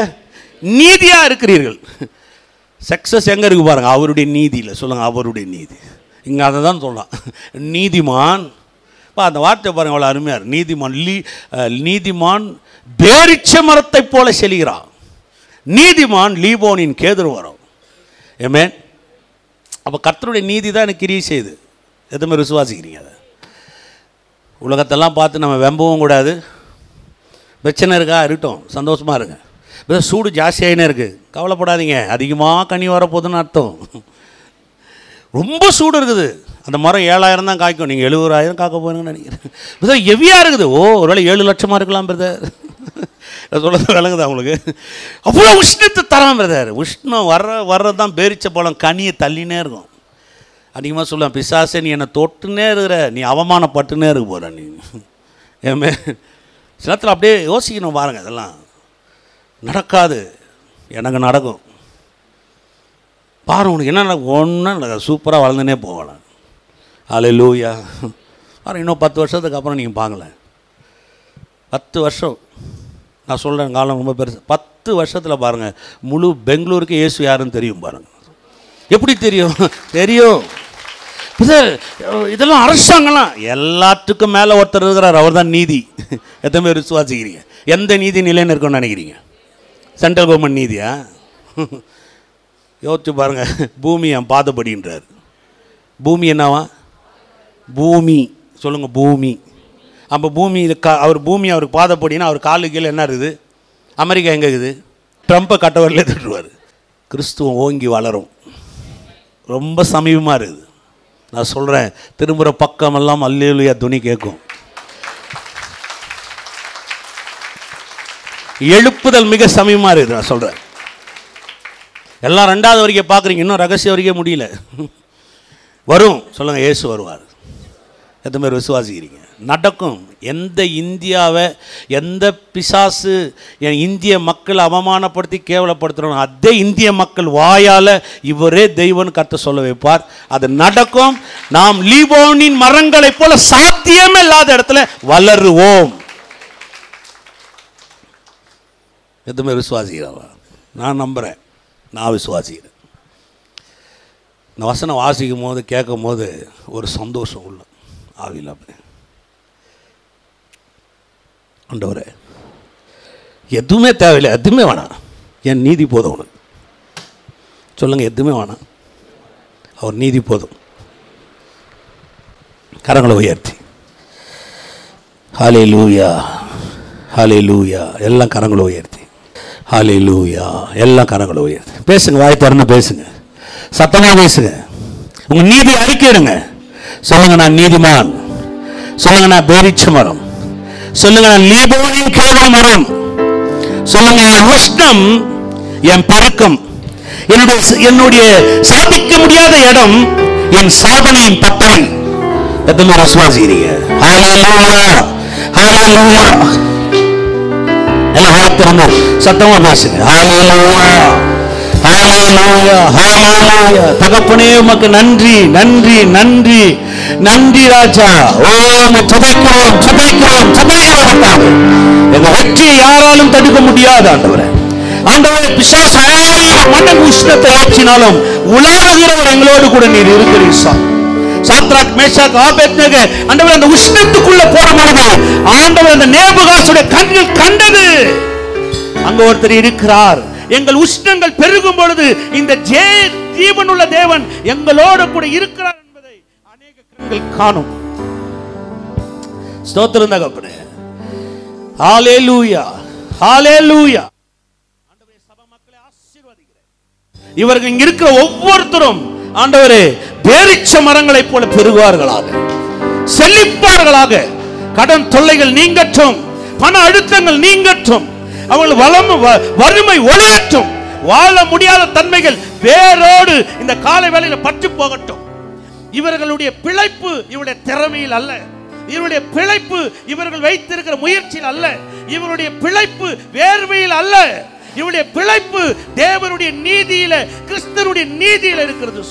A: நீதியாக இருக்கிறீர்கள். சக்ஸஸ் எங்கே இருக்குது பாருங்கள், அவருடைய நீதியில். சொல்லுங்கள், அவருடைய நீதி. இங்கே அதை தான் சொல்லலாம், நீதிமான். அந்த வார்த்தை பாருங்கள், அவ்வளோ அருமையாக. நீதிமான் நீதிமான் பேரிச்ச மரத்தை போல செல்கிறான், நீதிமான் லீபோனின் கேதுரு வரும். ஏமேன். அப்போ கர்த்தருடைய நீதி தான் எனக்கு கிரியை செய்யுது. எதுவுமே விசுவாசிக்கிறீங்க? அதை உலகத்தெல்லாம் பார்த்து நம்ம வெம்பவும் கூடாது. பிரச்சனை இருக்கா, இருக்கட்டும், சந்தோஷமாக இருங்க. இப்போ சூடு ஜாஸ்தியாகினே இருக்குது, கவலைப்படாதீங்க, அதிகமாக கனி வரப்போகுதுன்னு அர்த்தம். ரொம்ப சூடு இருக்குது, அந்த மரம் 7000 தான் காய்க்கும், நீங்கள் 70,000 காக்க போகிறீங்கன்னு நினைக்கிறேன். பிரதர் ஹெவியாக இருக்குது, ஒருவேளை 7 லட்சமாக இருக்கலாம் பிரதர். சொல்கிறது விளங்குதா உங்களுக்கு? அவ்வளோ உஷ்ணத்தை தரான் பிரதர். உஷ்ணம் வர்றது தான் பேரிச்ச பழம் கனியை தள்ளினே இருக்கும். அதிகமாக சொல்லுவேன், பிசாசே நீ என்னை தொட்டுனே இருக்கிற, நீ அவமானப்பட்டுனே இருக்க போகிற நீ. ஏமே சில நேரத்தில் அப்படியே யோசிக்கணும் பாருங்கள், இதெல்லாம் நடக்காது, எனக்கு நடக்கும் பாரு. உனக்கு என்ன நடக்கும்? ஒன்றும் நடக்காது, சூப்பராக வளர்ந்துனே போகலாம். அல்லேலூயா. பாருங்கள், இன்னும் 10 வருஷத்துக்கு அப்புறம் நீங்கள் பாங்களேன், 10 வருஷம் நான் சொல்கிறேன், காலம் ரொம்ப பெருசு. 10 வருஷத்தில் பாருங்கள், முழு பெங்களூருக்கு இயேசு யாருன்னு தெரியும் பாருங்கள். எப்படி தெரியும்? தெரியும். இதெல்லாம் அரசாங்கம்லாம் எல்லாத்துக்கும் மேலே ஒருத்தர் இருக்கிறார், அவர் தான் நீதி. எத்தனை பேர் விசுவாசிக்கிறீங்க? எந்த நீதி நிலைன்னு இருக்குன்னு நினைக்கிறீங்க? சென்ட்ரல் கவர்மெண்ட் நீதியா? யோசிச்சு பாருங்கள். பூமி என் பாதப்படின்றார். பூமி என்னவா? பூமி. சொல்லுங்கள், பூமி. அப்போ பூமி அவர் பூமி அவருக்கு பாதப்படினா அவர் காலு கீழே என்ன இருக்குது? அமெரிக்கா எங்கே இருக்குது? ட்ரம்ப்பை கட்டவரிலே திட்டுவார். கிறிஸ்துவம் ஓங்கி வளரும், ரொம்ப சமீபமாக இருக்குது. நான் சொல்கிறேன், திரும்புகிற பக்கமெல்லாம் அல்லேலூயா துணி கேட்கும். எழுப்புதல் மிக சமீபமாக இருக்குது. நான் சொல்கிறேன், எல்லாம் 2வது வரைக்கும் பார்க்குறீங்க, இன்னும் ரகசிய வரைக்கும் முடியல. வரும். சொல்லுங்கள், இயேசு வருவார். எத்தனை பேர் விசுவாசிக்கிறீங்க? நடக்கும். எந்த இந்தியாவை எந்த பிசாசு என் இந்திய மக்களை அவமானப்படுத்தி கேவலப்படுத்துகிறோம், அதே இந்திய மக்கள் வாயால் இவரே தெய்வம்னு கர்த்தர் சொல்ல வைப்பார். அது நடக்கும். நாம் லீபோனின் மரங்களைப் போல சாத்தியமே இல்லாத இடத்துல வளருவோம். எதுவுமே விசுவாசிக்கிறவா? நான் நம்புகிறேன், நான் விசுவாசிக்கிறேன். இந்த வசனம் வாசிக்கும் போது கேட்கும் போது ஒரு சந்தோஷம் உள்ள ஆவியில். அப்படி ஆண்டவரே, எதுவுமே தேவையில்லை, எதுவுமே வேணாம், என் நீதி போதும் உனக்கு. சொல்லுங்கள், எதுவுமே வேணாம், அவர் நீதி போதும். கரங்களை உயர்த்தி ஹல்லேலூயா, ஹல்லேலூயா. எல்லாம் கரங்களை உயர்த்தி ஹல்லேலூயா. எல்லாம் கரங்களை உயர்த்தி பேசுங்க, வாய் திறந்து பேசுங்க, சத்தமாக பேசுங்க, உங்கள் நீதி அறிக்கையிடுங்க. சொல்லுங்கள், நான் நீதிமான். சொல்லுங்கள், நான் பேரிச்ச மரம். சொல்லுங்கள், நான் லீபோனின் கேதுரு மரம். சொல்லுங்க, என் உஷ்ணம், என் பெருக்கம், என்னுடைய சாதிக்க முடியாத இடம், என் சாதனையின் பட்டறை. எத்தனை விசுவாசிக்கிறீங்க? ஹல்லேலூயா, ஹல்லேலூயா. எல்லாம் வார்த்தை சத்தமா பேசுங்க. ஹல்லேலூயா, ஹல்லேலூயா, ஹல்லேலூயா. தகப்பனே உமக்கு நன்றி, நன்றி, நன்றி, நன்றி ராஜா. ஓ துதைக்கிறோம், துதைக்கிறோம், துதைக்கிறோம். எங்க வெற்றியை யாராலும் தடுக்க முடியாது ஆண்டவரே. ஆண்டவரே, பிசாசு மண்ணின் உஷ்ணத்தை ஏற்றினாலும் உலாவுகிறவர் எங்களோடு கூட நீர் இருக்கிறீர். சாத்ராக், மேஷாக், ஆபேத்நேகோ ஆண்டவர் அந்த உஷ்ணத்துக்குள்ள போற பொழுது ஆண்டவர் அந்த நேபுகாதுடைய கண்கள் கண்டது, அங்க ஒருத்தர் இருக்கிறார். எங்கள் உஷ்ணங்கள் பெருகும் பொழுது இந்த ஜீவனுள்ள தேவன் எங்களோடு கூட இருக்கிறார் என்பதை அநேக கண்கள் காணும். ஸ்தோத்திரம் தகப்பனே. ஹல்லேலூயா, ஹல்லேலூயா. ஆண்டவரே, சபை மக்களை ஆசீர்வதிக்கிறேன். இவர்கள் இங்க இருக்கிற ஒவ்வொருத்தரும் ஆண்டவரே பேரிச்ச மரங்களைப் போல பெருகுவார்களாக, செழிப்பார்களாக. கடன் தொல்லைகள் நீங்கட்டும், பண அழுத்தங்கள் நீங்கட்டும், அவர்கள் வறுமை ஒழியட்டும், வாழ முடியாத தன்மைகள் வேரோடு இந்த காலை வேளையில பற்றி போகட்டும். இவர்களுடைய பிழைப்பு இவருடைய திறமையில் அல்ல, இவருடைய பிழைப்பு இவர்கள் வைத்திருக்கிற முயற்சியில் அல்ல, இவருடைய பிழைப்பு வேர்வையில் அல்ல, இவருடைய பிழைப்பு தேவனுடைய நீதியில, கிறிஸ்துவுடைய நீதியில இருக்கிறது.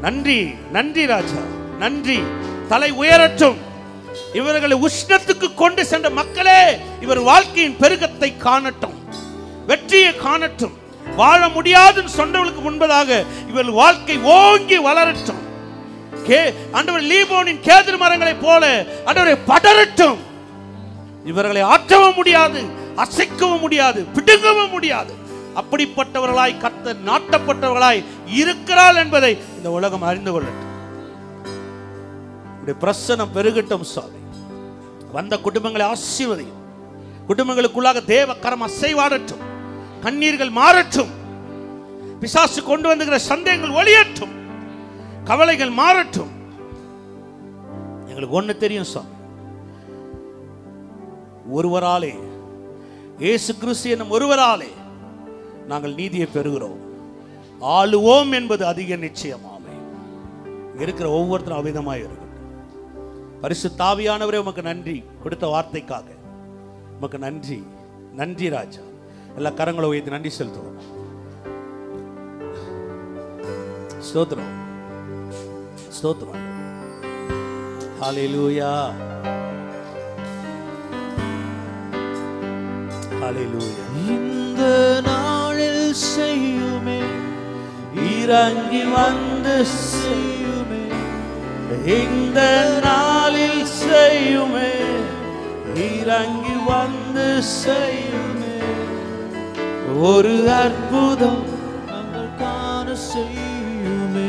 A: நன்றி, நன்றி ராஜா, நன்றி. தலை உயரட்டும். இவர்களை உஷ்ணத்துக்கு கொண்டு சென்ற மக்களே இவர் வாழ்க்கையின் பெருக்கத்தை காணட்டும், வெற்றியை காணட்டும். வாழ முடியாதுன்னு சொன்னவர்களுக்கு முன்பதாக இவர்கள் வாழ்க்கை ஓங்கி வளரட்டும். ஆண்டவர் லீபோனின் கேதுரு மரங்களை போல ஆண்டவரை படரட்டும். இவர்களை ஆற்றவும் முடியாது, அசைக்கவும் முடியாது, பிடுங்கவும் முடியாது. அப்படிப்பட்டவர்களாய் கர்த்தர் நாட்டப்பட்டவர்களாய் இருக்கிறார் என்பதை இந்த உலகம் அறிந்து கொள்ளட்டும். பிரசன்னம் பெருகட்டும் சுவாமி. வந்த குடும்பங்களை ஆசீர்வதியும். குடும்பங்களுக்குள்ளாக தேவ கரம் அசைவாடட்டும், கண்ணீர்கள் மாறட்டும், பிசாசு கொண்டு வந்துகிற சந்தேகங்கள் ஒளியட்டும், கவலைகள் மாறட்டும். எங்களுக்கு ஒண்ணு தெரியும் சுவாமி, ஒருவராலே, இயேசு கிறிஸ்து என்னும் ஒருவராலே நாங்கள் நீதியை பெறுகிறோம், ஆளுவோம் என்பது அதிக நிச்சயமாமே. இருக்கிற ஒவ்வொருத்தரும் அவிதமாய் இருக்கட்டும். பரிசுத்த ஆவியானவரே, உமக்கு நன்றி கொடுத்த வார்த்தைக்காக உமக்கு நன்றி. நன்றி ராஜா. எல்லா கரங்களை உயர்த்தி நன்றி செலுத்துவோம். ஸ்தோத்திரம், ஸ்தோத்திரம். ஹல்லேலூயா, ஹல்லேலூயா.
B: இந்த நாளில் செய்யுமே, இறங்கி வந்து செய்யுமே,
A: இந்த நாளில் செய்யுமே, இறங்கி வந்து செய்யுமே,
B: ஒரு அற்புதம் நாங்கள் காண செய்யுமே,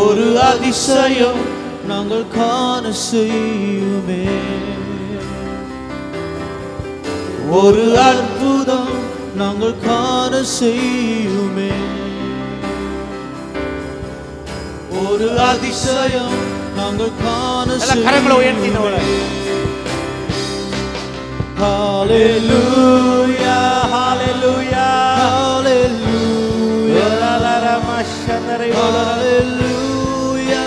B: ஒரு அதிசயம் நாங்கள் காண செய்யுமே, ஒரு அற்புதம் நாங்கள் காண செய்யுமே, ஒரு அதிசயம் நாங்கள் காண செய்யுமே. ஹல்லேலூயா, ஹல்லேலூயா, ஹல்லேலூயா, ஹல்லேலூயா,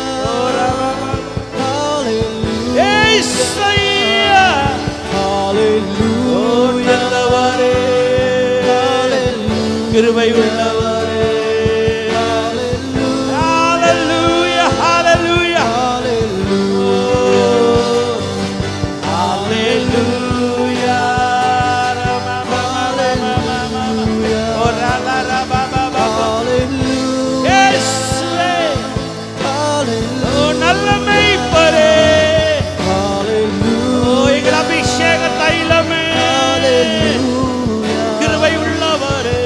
B: ஹல்லேலூயா, நல்லவரே, கிருபை உள்ளவரே, ஹல்லேலூயா, ஹல்லேலூயா, ஹல்லேலூயா, நல்ல மேய்ப்பரே, எங்கள் அபிஷேக தைலமே, கிருபை உள்ளவரே,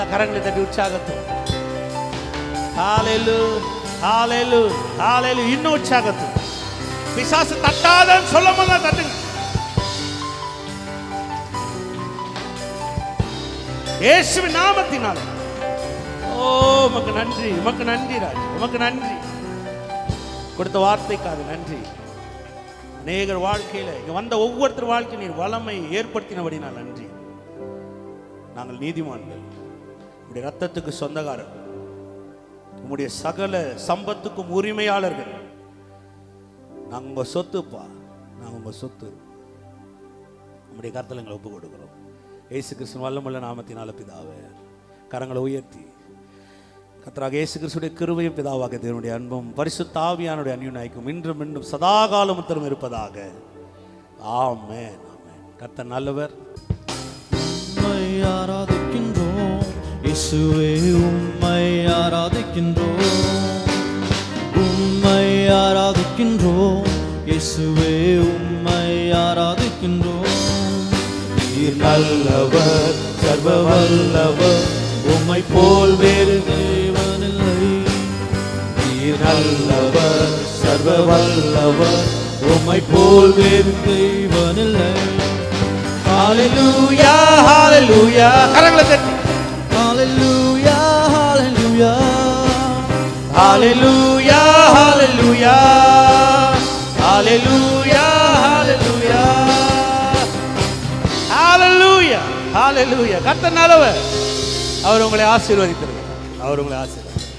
A: நல்ல கரங்களை தட்டி உற்சாகத்தோடு. ஹalleluya ஹalleluya ஹalleluya. இன்னும் உற்சாகத்தோடு. பிசாசு தட்டாதன்னு சொல்லும்போது தட்டுங்க. இயேசுவின் நாமத்தினால. ஓ உமக்கு நன்றி, உமக்கு நன்றி ராஜா, உமக்கு நன்றி. கொடுத்த வார்த்தைக்காக நன்றி. அநேகர் வாழ்க்கையில இங்க வந்த ஒவ்வொருத்தர் வாழ்க்கையில் நீர் வளமை ஏற்படுத்தினபடினால் நன்றி. நாங்கள் நீதிமான்கள், உம்முடைய ரத்தத்துக்கு சொந்தக்காரர், உம்முடைய சகல சம்பத்துக்கும் உரிமையாளர்கள். நாங்கள் உங்க சொத்துப்பா, நாங்கள் உங்க சொத்து. உம்முடைய கர்த்தரை எங்களை ஒப்பு கொடுக்கிறோம். இயேசு கிறிஸ்துவின் வல்லமையுள்ள நாமத்தினால பிதாவே. கரங்களை உயர்த்தி கர்த்தராகிய இயேசு கிறிஸ்துவின் கிருபையும் பிதாவாகிய தேவனுடைய அன்பும் பரிசுத்த ஆவியானவருடைய அன்யோன்யம் இன்றும் இன்னும் சதா காலமும் இருப்பதாக. ஆமென் ஆமென். கர்த்தர் நல்லவர்.
C: உம்மை ஆராதிக்கின்றோம் இயேசுவே, உம்மை ஆராதிக்கின்றோம், உம்மை ஆராதிக்கின்றோம் இயேசுவே, உம்மை ஆராதிக்கின்றோம். நீர் நல்லவர், சர்வ வல்லவர், உம்மை போல் வேறு தேவனில்லை. நீர் நல்லவர், சர்வ வல்லவர், உம்மை போல் வேறு தேவனில்லை.
A: ஹalleluya ஹalleluya. கரங்களை தட்டி
C: ஹalleluya ஹalleluya
A: ஹalleluya ஹalleluya ஹalleluya ஹalleluya ஹalleluya ஹalleluya. கர்த்தர் நல்லவர். அவர் உங்களை ஆசீர்வதித்திருக்கிறார். அவர் உங்களை ஆசீர்வதித்தார்.